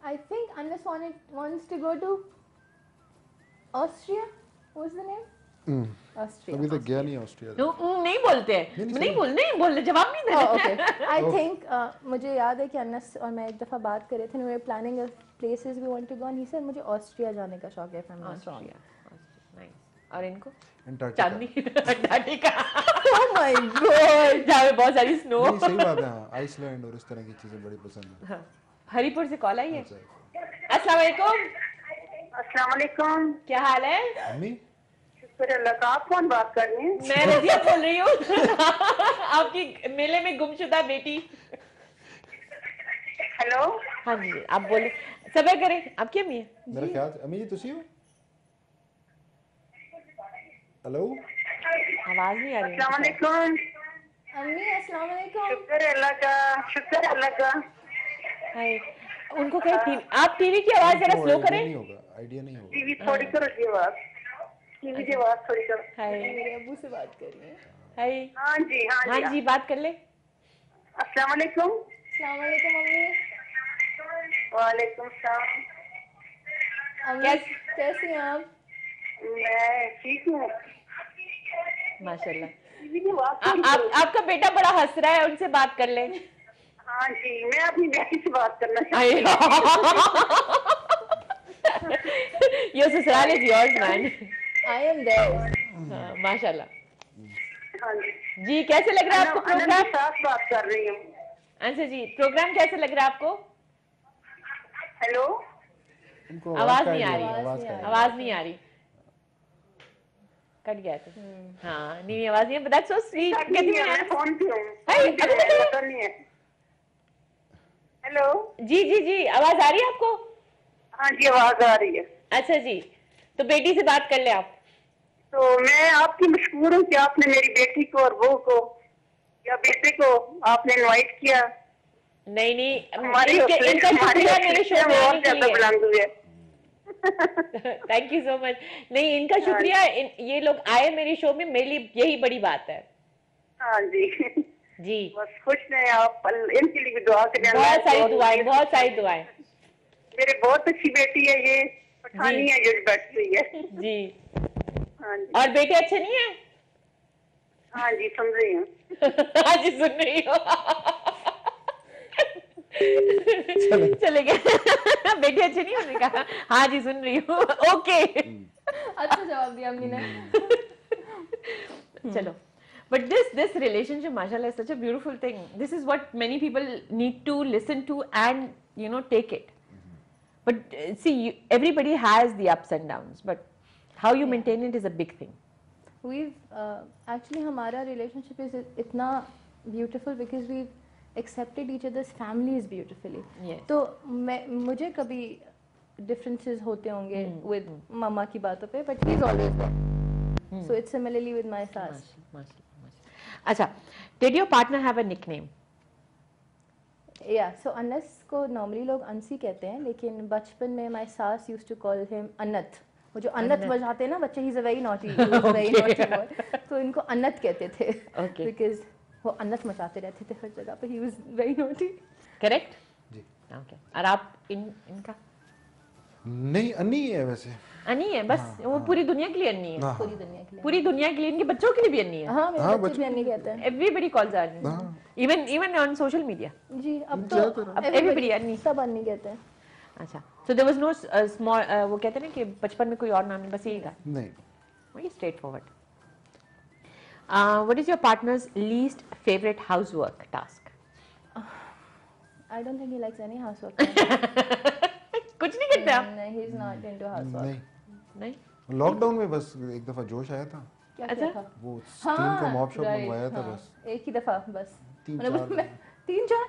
I think Anas wants to go to Austria. What's the name? Austria. अभी तक गया नहीं ऑस्ट्रिया No, नहीं बोलते हैं, नहीं बोलते, जवाब नहीं Oh, देते। okay. I think मुझे याद है कि अनस और मैं एक दफ़ा बात कर रहे थे, we were planning of places we want to go and he said मुझे ऑस्ट्रिया जाने का शौक है, if I'm not wrong. Nice. और इनको Antarctica Chandni Antarctica Oh my god. जहाँ पे बहुत सारी स्नो। नहीं सही बात है हाँ आइसलैंड और इस तरह की चीजें बड़ी पसंद है हरिपुर से कॉल आई है। अस्सलाम वालेकुम। अस्सलाम वालेकुम। क्या हाल है? अम्मी शुक्र अल्लाह का। आप कौन बात कर रही हैं? मैं रजिया बोल रही हूँ आपकी मेले में गुमशुदा बेटी। हेलो। हाँ जी आप बोले सबर करें। आपकी अम्मी है? मेरा ख्याल अम्मी जी तुसी हो हेलो आवाज नहीं आ रही अस्सलाम वालेकुम। अम्मी अस्सलाम वालेकुम। शुक्र अल्लाह का, शुक्र अल्लाह का। हाय उनको कहें टीवी, आप टीवी की आवाज जरा स्लो करें। नहीं होगा आइडिया नहीं होगा टीवी थोड़ी करो जी आवाज, टीवी की आवाज थोड़ी करो। हाय मेरे अब्बू से बात कर रही हैं। हाय हाँ जी हाँ जी हाँ जी बात कर ले। अस्सलाम वालेकुम। अस्सलाम वालेकुम अम्मी। वालेकुम सलाम। अम्मी कैसी हैं आप? मैं ठीक हूँ। माशाल्लाह। टीवी की आवाज थोड़ी करो। आपका बेटा बड़ा हंस रहा है, उनसे बात कर ले। हाँ जी मैं अपनी बेटी से बात करना हाय चाहती योर ससुराल is yours man. I am there. माशाल्लाह। हूँ। हाँ जी। जी कैसे लग रहा है आपको अनंत प्रोग्राम? के साथ बात कर रही हूँ। अच्छा जी प्रोग्राम कैसे लग रहा है आपको? हेलो। उनको आवाज नहीं आ रही, आवाज का आवाज नहीं आ रही, कट गया था। हाँ नहीं आवाज नहीं है, दैट्स सो स्वीट। कहती मैं मैं फोन पे हूँ। हाय, फोन पे अच्छा, है, पता नहीं है। हेलो। जी जी जी आवाज आ रही है आपको? हाँ जी आवाज आ रही है। अच्छा जी तो बेटी से बात कर ले आप। तो मैं आपकी मशहूर हूँ कि आपने मेरी बेटी को और बहू को या बेटे को आपने इनवाइट किया। नहीं नहीं हमारी इनका शुक्रिया मेरे शो में आने के लिए। बुलंद हुए। Thank you so much. नहीं इनका शुक्रिया, ये लोग आए मेरे शो में, मेरे लिए यही बड़ी बात है। हाँ जी जी बस खुश रहे आप, इनके लिए भी दुआ करें। बहुत सारी दुआएं, बहुत सारी दुआएं। मेरे बहुत अच्छी बेटी है ये, पठानी है, ये बैठी हुई है। जी हाँ जी और बेटे अच्छे नहीं है? हाँ जी सुन रही हूँ। हाँ जी सुन रही हो। चले गए। बेटे अच्छे नहीं होने कहा। हाँ जी सुन रही हूँ। ओके अच्छा जवाब दिया अम्मी ने। चलो but this relationship mashallah is such a beautiful thing. This is what many people need to listen to and you know take it. But see everybody has the ups and downs, but how you maintain it is a big thing. We've actually हमारा relationship is इतना beautiful because we've accepted each other's families beautifully. Yes. तो मुझे कभी differences होते होंगे with मामा की बातों पे, but he's always there. So it's similarly with my सास. अच्छा, did your partner have a nickname? Yeah, so Anas को normally लोग अंसी कहते हैं, लेकिन बचपन में my सास used to call him अनत. वो जो अनत बजाते हैं ना बच्चे, he's a very naughty, he was a very naughty boy. तो इनको अनत कहते थे. Okay. Because वो अनत मचाते रहते थे हर जगह पे, he was very naughty. Correct? Ji Okay. और आप इनका? नहीं अन्नी है वैसे अन्नी है बस, वो पूरी दुनिया के लिए अन्नी है। हाँ, पूरी दुनिया के लिए. पूरी दुनिया के लिए, इनके बच्चों के लिए भी अन्नी है। हाँ मेरे हाँ, बच्चे भी अन्नी कहते हैं. Everybody calls her अन्नी. Even on social media. जी अब तो everybody अन्नी. सब अन्नी कहते हैं. अच्छा, so there was no small वो कहते हैं ना कि बचपन में कोई और नाम नहीं, बस यही था. नहीं Very straightforward. What is your partner's least favorite housework task? I don't think he likes any housework. कुछ नहीं करते आप? नहीं, he's not into housework. नहीं नहीं. लॉकडाउन में बस एक दफा जोश आया था क्या अच्छा. किया था? वो स्टीम का मॉप शॉप right, मंगवाया था हाँ, बस एक ही दफा बस. 3-4 तीन चार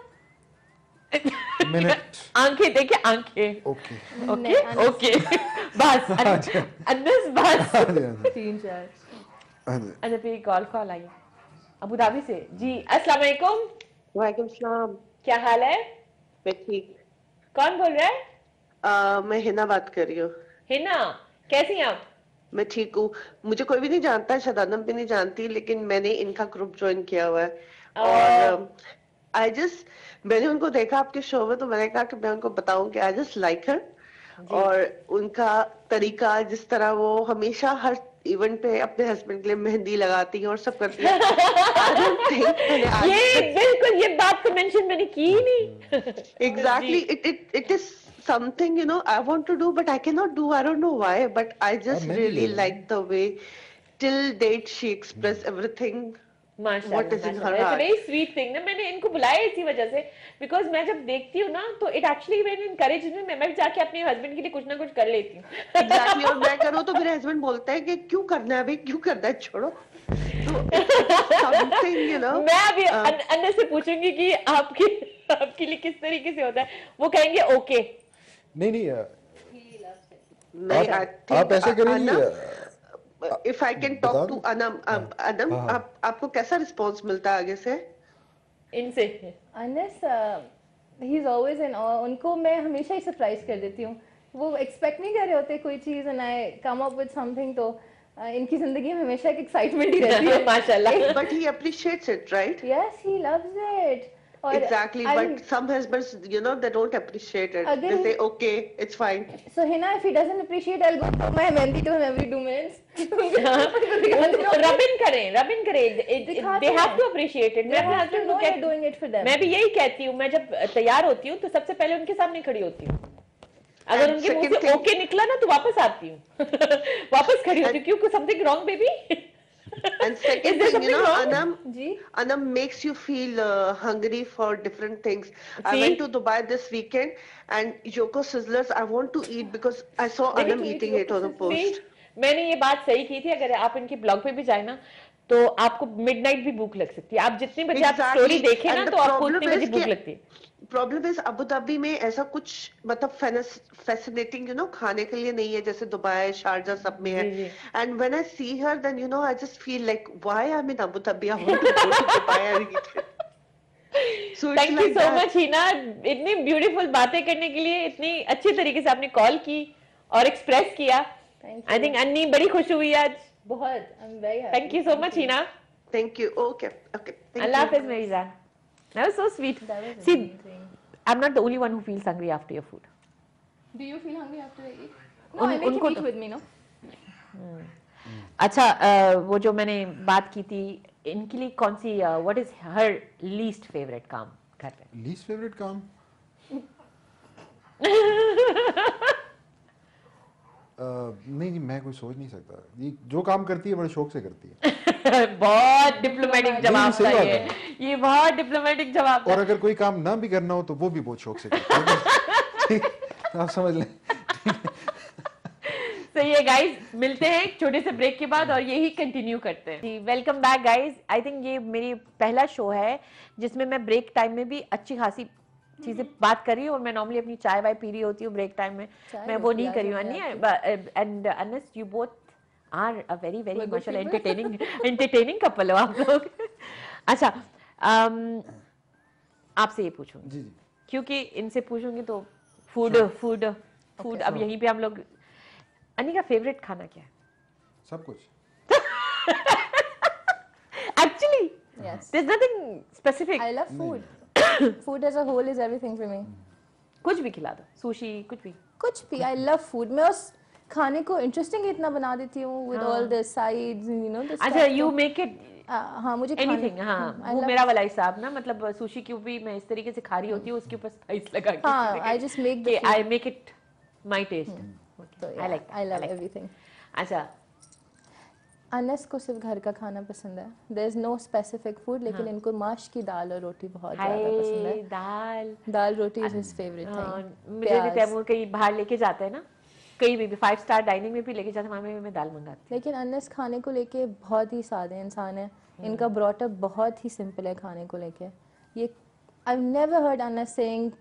मिनट आंखें देखे आंखें. ओके ओके ओके बस अनस बस. तीन चार. अच्छा फिर कॉल आई अबू धाबी से. जी अस्सलाम वालेकुम. वालेकुम सलाम. क्या हाल है? मैं ठीक. कौन बोल रहा है? मैं हिना बात कर रही हूँ. हिना कैसी हैं आप? मैं ठीक हूँ. मुझे कोई भी नहीं जानता, शदानम भी नहीं जानती, लेकिन मैंने इनका ग्रुप ज्वाइन किया हुआ है और मैंने उनको देखा आपके शो में, तो मैंने कहा कि मैं उनको बताऊं कि आई जस्ट लाइक हर, और उनका तरीका, जिस तरह वो हमेशा हर इवेंट पे अपने हस्बैंड के लिए मेहंदी लगाती है और सब करती है। I don't think मैंने आज ये बिल्कुल, ये बात तो मेंशन मैंने की ही नहीं। exactly it is something, you know, I want to do but I cannot do, I don't know why, but I just मैं भी really ले like the way till date she expressed everything what is in her माशाल्लाह, heart. Very sweet thing ना। मैंने इनको बुलाया इसी वजह से, बिकॉज मैं जब देखती हूँ ना तो it actually very encourage me, मैं भी जाके अपने हस्बैंड के लिए कुछ ना कुछ कर लेती हूँ। Exactly, और मैं करूँ तो मेरे हस्बैंड बोलते हैं कि क्यों करना है भाई, क्यों करना है, छोड़ो। So it's something, you know. मैं अभी अन्ना से पूछूंगी कि आपके लिए किस तरीके से होता है, वो कहेंगे ओके। नहीं नहीं नहीं, I think आप ऐसे करिए Anam, कि if I can बता talk दो। to Anam, आपको कैसा रिस्पॉन्स मिलता है आगे से? इनसे Anas he is always in ऑ, उनको मैं हमेशा ही सरप्राइज कर देती हूँ। वो एक्सपेक्ट नहीं कर रहे होते कोई चीज़ and I come up with something, तो इनकी जिंदगी में हमेशा एक एक्साइटमेंट ही रहती है। माशाल्लाह। But he appreciates it, right? Yes, he loves it. और Exactly, but some husbands, you know, they don't appreciate it. They say, okay, it's fine. So Hina, if he doesn't appreciate, I'll go put my mehndi to him every 2 minutes. रब इन करें, they have to appreciate it। मैं अपने husband को कहती doing it for them. मैं भी यही कहती हूँ, मैं जब तैयार होती हूँ तो सबसे पहले उनके सामने खड़ी होती हूँ। अगर उनके मुंह से ओके निकला ना तो वापस आती हूँ। वापस खड़ी होती हूँ, क्योंकि something wrong baby. And second thing, you know, Anam makes you feel hungry for different things. I went to Dubai this weekend, and Yoko Sizzlers, I want to eat because I saw Anam eating it on a post. मैंने ये बात सही की थी, अगर आप इनके blog पे भी जाए ना तो आपको मिडनाइट भी भूख लग सकती है। आप जितने बजे आप स्टोरी देखें ना तो आपको उतने बजे भूख लगती है। प्रॉब्लम इज अबू धाबी में ऐसा कुछ मतलब फैसिनेटिंग, यू नो, खाने के लिए नहीं है जैसे दुबई, शारजा सब में है। And when I see her, then you know, I just feel like why I am in Abu Dhabi, I want to go to Dubai and eat. So thank you so much Hina, इतनी beautiful बातें करने के लिए, इतनी अच्छी तरीके से आपने कॉल की और एक्सप्रेस किया। आई थिंक अन्नी बड़ी खुश हुई आज बहुत। I am very happy. Thank you so much Hina. Thank you. Okay okay, अल्लाह हाफिज मेरी जान। That was so sweet. See, I'm not the only one who feels hungry after your food. Do you feel hungry after I eat? No, I make him eat with me, no? अच्छा, वो जो मैंने बात की थी, इनके लिए कौन सी, what is her least favorite काम घर पे? Least favorite काम? नहीं, मैं कोई सोच नहीं सकता। ये जो काम करती है बड़े शौक से करती है। बहुत डिप्लोमेटिक जवाब था ये बहुत डिप्लोमेटिक जवाब था। और अगर कोई काम ना भी करना हो तो वो भी बहुत शौक से करती है। आप समझ लें। सही है गाइस, मिलते हैं एक छोटे से ब्रेक के बाद और यही कंटिन्यू करते हैं। Welcome back guys. I think ये मेरी पहला शो है जिसमें मैं ब्रेक टाइम में भी अच्छी खासी चीजें बात कर रही हूँ। और मैं नॉर्मली अपनी चाय वाय पी रही होती हूँ ब्रेक टाइम में, मैं वो नहीं कर रही हूँ। And Anas, you both are a very very माशाल्लाह एंटरटेनिंग कपल हो आप लोग। अच्छा, आपसे ये पूछूंगी जी जी, क्योंकि इनसे पूछूंगी तो फूड अब यहीं पे हम लोग। अन्नी का फेवरेट खाना क्या है? सब कुछ। Actually Yes. there's nothing specific. I love food. Food as a whole is everything for me. कुछ भी खिला दो, सुशी कुछ भी। कुछ भी, I love food. मैं उस खाने को इंटरेस्टिंग इतना बना देती हूँ with all the sides, you know, the अच्छा, stuff. you make it हाँ, मुझे anything। हाँ, वो मेरा वाला हिसाब ना, मतलब सुशी की भी मैं इस तरीके से खा रही होती हूँ, उसके ऊपर स्पाइस लगा के। हाँ, I just make the I make it my taste. So, I like that. I love everything. अच्छा, अनस को सिर्फ घर का खाना पसंद है। There is no specific food, लेकिन इनको माश की दाल और रोटी बहुत ज़्यादा पसंद है। दाल रोटी is his favorite thing. मुझे भी तैमूर कहीं बाहर लेके जाता है ना, कहीं भी 5 स्टार डाइनिंग में भी लेके जाता है, वहाँ में मैं दाल मंगाती हूँ। लेकिन अनस खाने को लेके बहुत ही सादे इंसान है। इनका ब्रॉटअप बहुत ही सिंपल है खाने को लेके। ये I've never heard Anas saying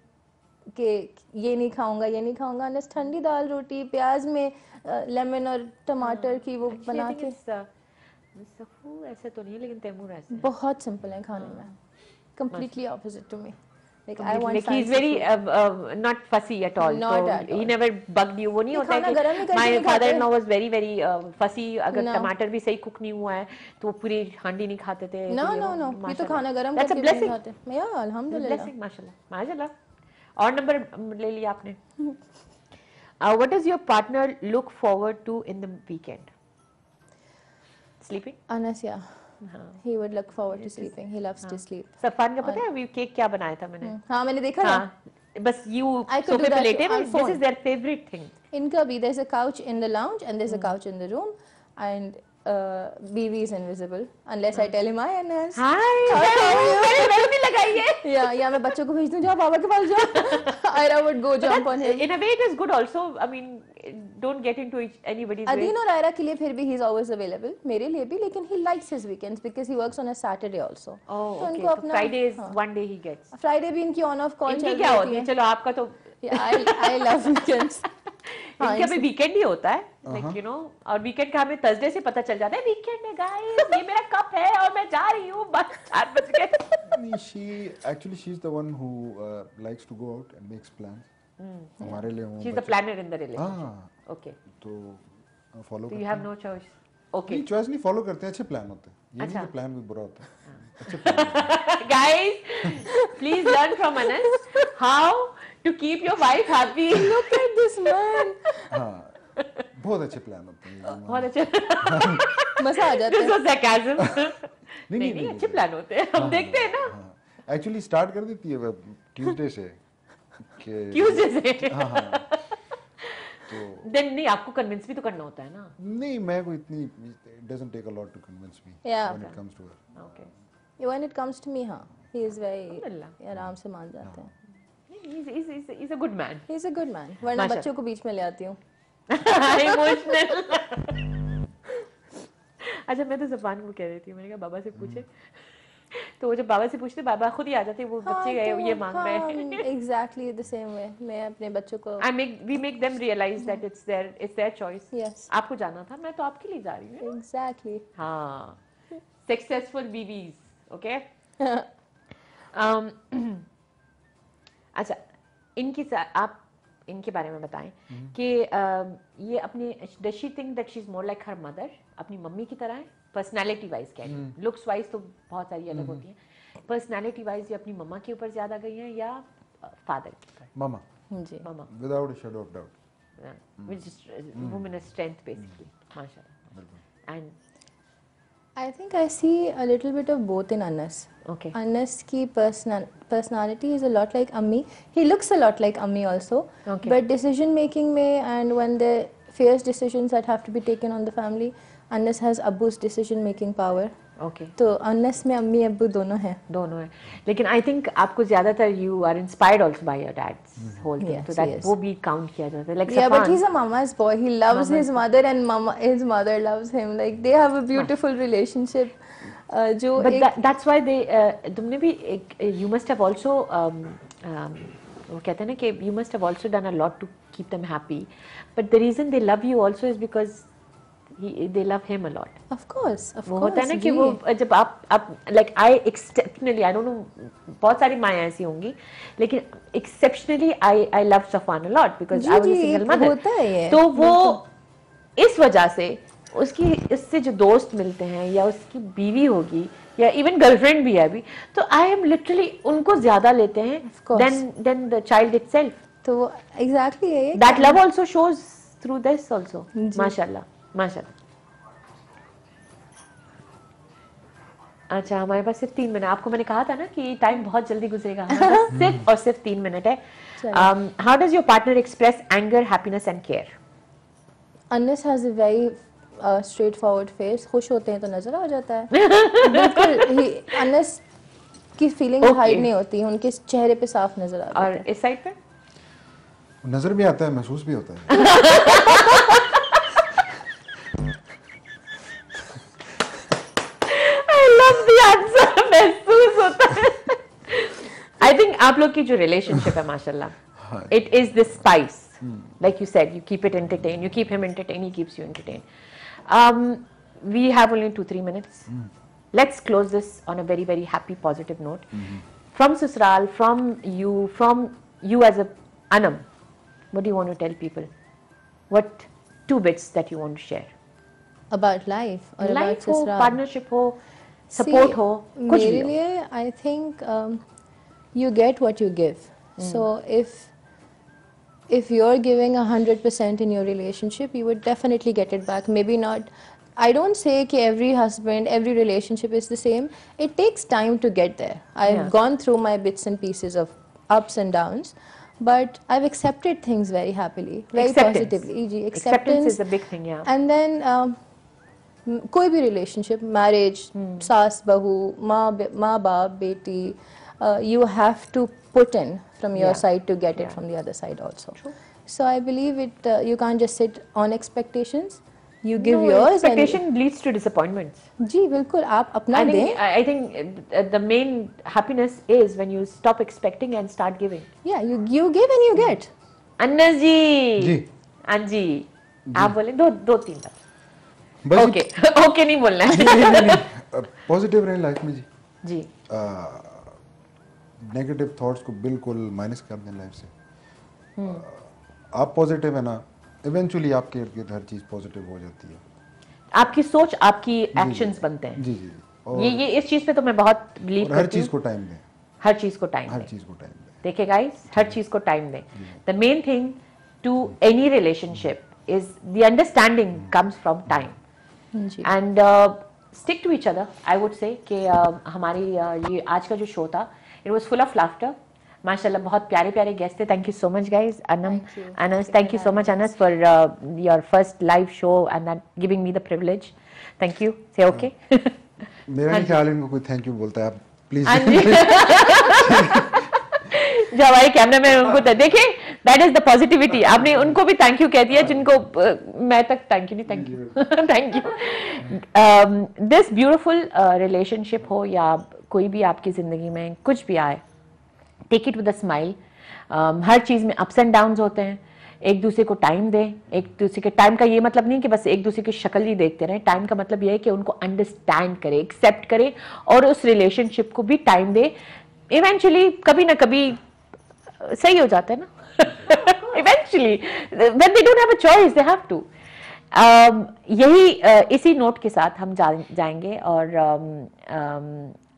कि ये नहीं खाऊंगा। अनस ठंडी दाल रोटी प्याज में लेमन और टमाटर की वो बना के, सफू ऐसे तो नहीं, लेकिन तैमूर ऐसे बहुत सिंपल है खाने में। Completely opposite to me. Like I want like he's very not fussy at all. Not at all. He never bugged you. वो नहीं होता खाना गरम है ही कि करके my नहीं खाते। father-in-law was very very fussy. अगर No. टमाटर भी सही कुक नहीं हुआ है तो वो पूरी हांडी नहीं खाते थे। No, तो no, no. ये तो खाना गरम That's a करके भी नहीं blessing. खाते। Yeah, अल्हम्दुलिल्लाह। Blessing, माशाल्लाह माशाल्लाह। और नंबर ले लिया आपने। What does your partner look forward to in the weekend? Sleeping? Anas, yeah. हाँ। He would look forward to sleeping. He loves to sleep. सफान का पता है अभी केक क्या बनाया था मैंने? हाँ मैंने देखा ना। हाँ बस you I could सोफे do पे that लेटे on this phone. is their favorite thing. इनका भी there's a couch in the lounge and there's a couch in the room and BV is invisible unless I tell him hi Anas. Hi. मैंने भी लगाई है। या मैं बच्चों को भेज दूं जाओ पापा के पास जाओ। Ira would go jump on him. In a way it is good also. I mean don't get into anybody's way. Adeen और आयरा के लिए फिर भी he is always available. मेरे लिए भी लेकिन he likes his weekends because he works on a Saturday also. Oh, तो okay. उनको So अपना Friday is one day he gets. Friday भी इनकी on off call इनकी चल क्या रही होती है? चलो आपका तो I love weekends. इनका भी वीकेंड ही होता है लाइक यू नो और वीकेंड का हमें थर्सडे से पता चल जाता है वीकेंड है गाइस ये मेरा कप है और मैं जा रही हूँ बस 4 बज गए she's the one who likes to go out and makes plans हमारे लिए वो she is the planner in the relationship हाँ ओके तो follow you have no choice okay नहीं चॉइस नहीं फॉलो करते हैं अच्छे प्लान होते हैं ये नहीं कि प्लान भी बुरा होता है अच्छे plan guys please learn from Anas how to keep your wife happy Look at this man. हाँ बहुत अच्छे प्लान होते हैं बहुत अच्छे मजा आ जाता दिस है। वाज sarcasm नहीं अच्छे प्लान होते हैं हम देखते हैं ना एक्चुअली स्टार्ट कर देती है ट्यूसडे से कि ट्यूसडे से हाँ हाँ तो देन नहीं आपको कन्विंस भी तो करना होता है ना नहीं मैं को इतनी it doesn't take a lot to convince me Yeah. when it comes to her okay When it comes to me, हाँ, he is very अल्हम्दुलिल्लाह। आराम से मान जाते हैं। he's a good man He is a good man. वरना माशा- बच्चों को बीच में ले आती हूँ। इमोशनल अच्छा मैं तो जबान को कह रही थी मैंने कहा बाबा से पूछे तो वो जब बाबा से पूछते बाबा खुद ही आ जाते वो बच्चे गए ये मांग रहे हैं Exactly the same way. मैं अपने बच्चों को we make them realize that it's their choice Yes. आपको जाना था मैं तो आपके लिए जा रही हूँ Exactly. हाँ successful BVs okay अच्छा आप इनके बारे में बताएं कि ये अपने does she think that she's more like her mother अपनी मम्मी की तरह है पर्सनालिटी वाइज कह रही हूँ लुक्स वाइज तो बहुत सारी अलग होती हैं पर्सनालिटी वाइज ये अपनी मम्मा के ऊपर ज्यादा गई हैं या फादर के ऊपर मामा जी मम्मा without a shadow of doubt which is woman is strength basically माशाल्लाह and I think I see a little bit of both in Anas. okay Anas की personality is a lot like Ammi. He looks a lot like Ammi also. Okay. But decision making में and when the fierce decisions that have to be taken on the family, Anas has Abbu's decision making power. okay तो Anas में अम्मी अब्बू दोनों हैं. दोनों है लेकिन आई थिंक आपको ज्यादातर you are inspired also by your dad's whole thing Yes, तो दैट yes. वो भी काउंट किया जाता है like Yeah, but he's a mama's boy. He loves his mother and his mother loves him. Like they have a beautiful relationship. जो but एक that's why they तुमने भी you must have also वो कहते हैं ना कि you must have also done a lot to keep them happy but the reason they love you also is because they love him a lot of course वो होता है ना कि जी. वो जब आप like I exceptionally I don't know बहुत सारी माएँ ऐसी होंगी लेकिन exceptionally I love Safan a lot because जी, आई वाज जी, सिंगल एक मदर होता है ये, तो वो इस वजह से उसकी इससे जो दोस्त मिलते हैं या उसकी बीवी होगी या इवन गर्लफ्रेंड भी है अभी तो आई एम लिटरली उनको ज्यादा लेते हैं course. Then the child itself तो वो exactly है ये. That love also shows through this also माशाल्लाह माशाल्लाह अच्छा हमारे पास सिर्फ 3 मिनट आपको मैंने कहा था ना कि टाइम बहुत जल्दी गुजरेगा हमारे पास सिर्फ और सिर्फ 3 मिनट है how does your partner express anger happiness and care Anas has a very straightforward face. खुश होते हैं तो नजर आ जाता है. बिल्कुल Anas की फीलिंग हाइड नहीं होती उनके चेहरे पे साफ नजर आता है. और इस साइड पे नजर भी आता है महसूस भी होता है I love the answer महसूस होता है I think आप लोग की जो relationship है माशाल्लाह it is the spice like you said you keep it entertained you keep him entertained he keeps you entertained we have only 2-3 minutes let's close this on a very very happy positive note from Susral, from you as a Anam, what do you want to tell people? What 2 bits that you want to share? About life or Life about हो, Susral? partnership हो, support हो, कुछ भी मेरे हो. लिए I think you get what you give. So if you're giving 100% in your relationship, you would definitely get it back. Maybe not. I don't say that every husband, every relationship is the same. It takes time to get there. I've gone through my bits and pieces of ups and downs, but I've accepted things very happily, very positively. Acceptance is a big thing, yeah. And then कोई भी relationship, marriage, सास बहू, माँ बाप, बेटी, you have to put in from your side to get it from the other side also. True. So I believe it. You can't just sit on expectations. You give yours. Expectation leads to disappointments. जी बिल्कुल आप अपना दें. I think the main happiness is when you stop expecting and start giving. Yeah, you give and you get. अन्नस जी. जी. जी. आप बोले दो 3 बार. बस okay नहीं बोलना है. पॉजिटिव रहे लाइफ में जी. जी. नेगेटिव थॉट्स को बिल्कुल माइनस कर दें लाइफ से. आप पॉजिटिव है ना, इवेंचुअली आपके इर्द गिर्द हर चीज पॉजिटिव हो जाती है. आपकी सोच आपकी एक्शंस बनते हैं. जी जी. ये इस चीज पे तो मैं बहुत बिलीव करती हूँ. हर चीज को टाइम दें. हर चीज को टाइम दें. देखिए गाइस, हर चीज को टाइम दें. The main thing to any relationship is the understanding comes from time. And stick to each other. I would say कि हमारी ये आज का जो शो था, it was full of laughter. माशाल्लाह बहुत प्यारे प्यारे गेस्ट थे. Thank you so much guys. Anas, thank you so much Anas for your first live show and that giving me the privilege. Thank you. Say okay. मेरा नहीं ख्याल इनको कोई थैंक यू बोलता है. आप प्लीज. जो हमारे कैमरा में उनको देखिए, दैट इज द पॉजिटिविटी. आपने उनको भी थैंक यू कह दिया जिनको मैं तक थैंक यू नहीं. Thank you. Thank you. This beautiful relationship हो या कोई भी आपकी जिंदगी में कुछ भी आए, take it with a smile. हर चीज में अप्स एंड डाउन्स होते हैं. एक दूसरे को टाइम दें. एक दूसरे के टाइम का ये मतलब नहीं कि बस एक दूसरे की शक्ल ही देखते रहें. टाइम का मतलब ये है कि उनको अंडरस्टैंड करें, एक्सेप्ट करें और उस रिलेशनशिप को भी टाइम दें. इवेंचुअली कभी ना कभी सही हो जाता है ना. Eventually when they don't have a choice they have to. यही इसी नोट के साथ हम जाएंगे और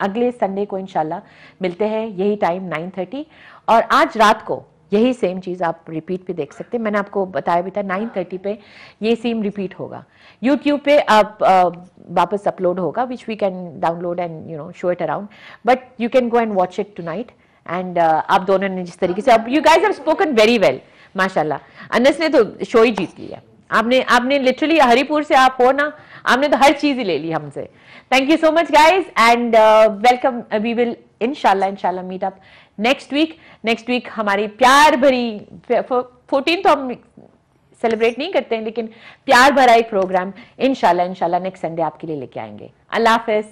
अगले संडे को इंशाल्लाह मिलते हैं यही टाइम 9:30. और आज रात को यही सेम चीज़ आप रिपीट पे देख सकते हैं. मैंने आपको बताया भी था 9:30 पे ये सेम रिपीट होगा. यूट्यूब पे आप वापस अपलोड होगा which we can download and show it around. But you can go and watch it tonight. And आप दोनों ने जिस तरीके से, अब you guys have spoken very well माशाल्लाह. अनस ने तो शो ही जीत लिया. आपने लिटरली हरिपुर से आप हो ना, आपने तो हर चीज ही ले ली हमसे. Thank you so much guys and welcome. We will इंशाल्लाह मीट अप नेक्स्ट वीक. हमारी प्यार भरी 14 तो हम सेलिब्रेट नहीं करते हैं, लेकिन प्यार भरा एक प्रोग्राम इंशाल्लाह नेक्स्ट संडे आपके लिए लेके आएंगे. अल्लाह हाफिज.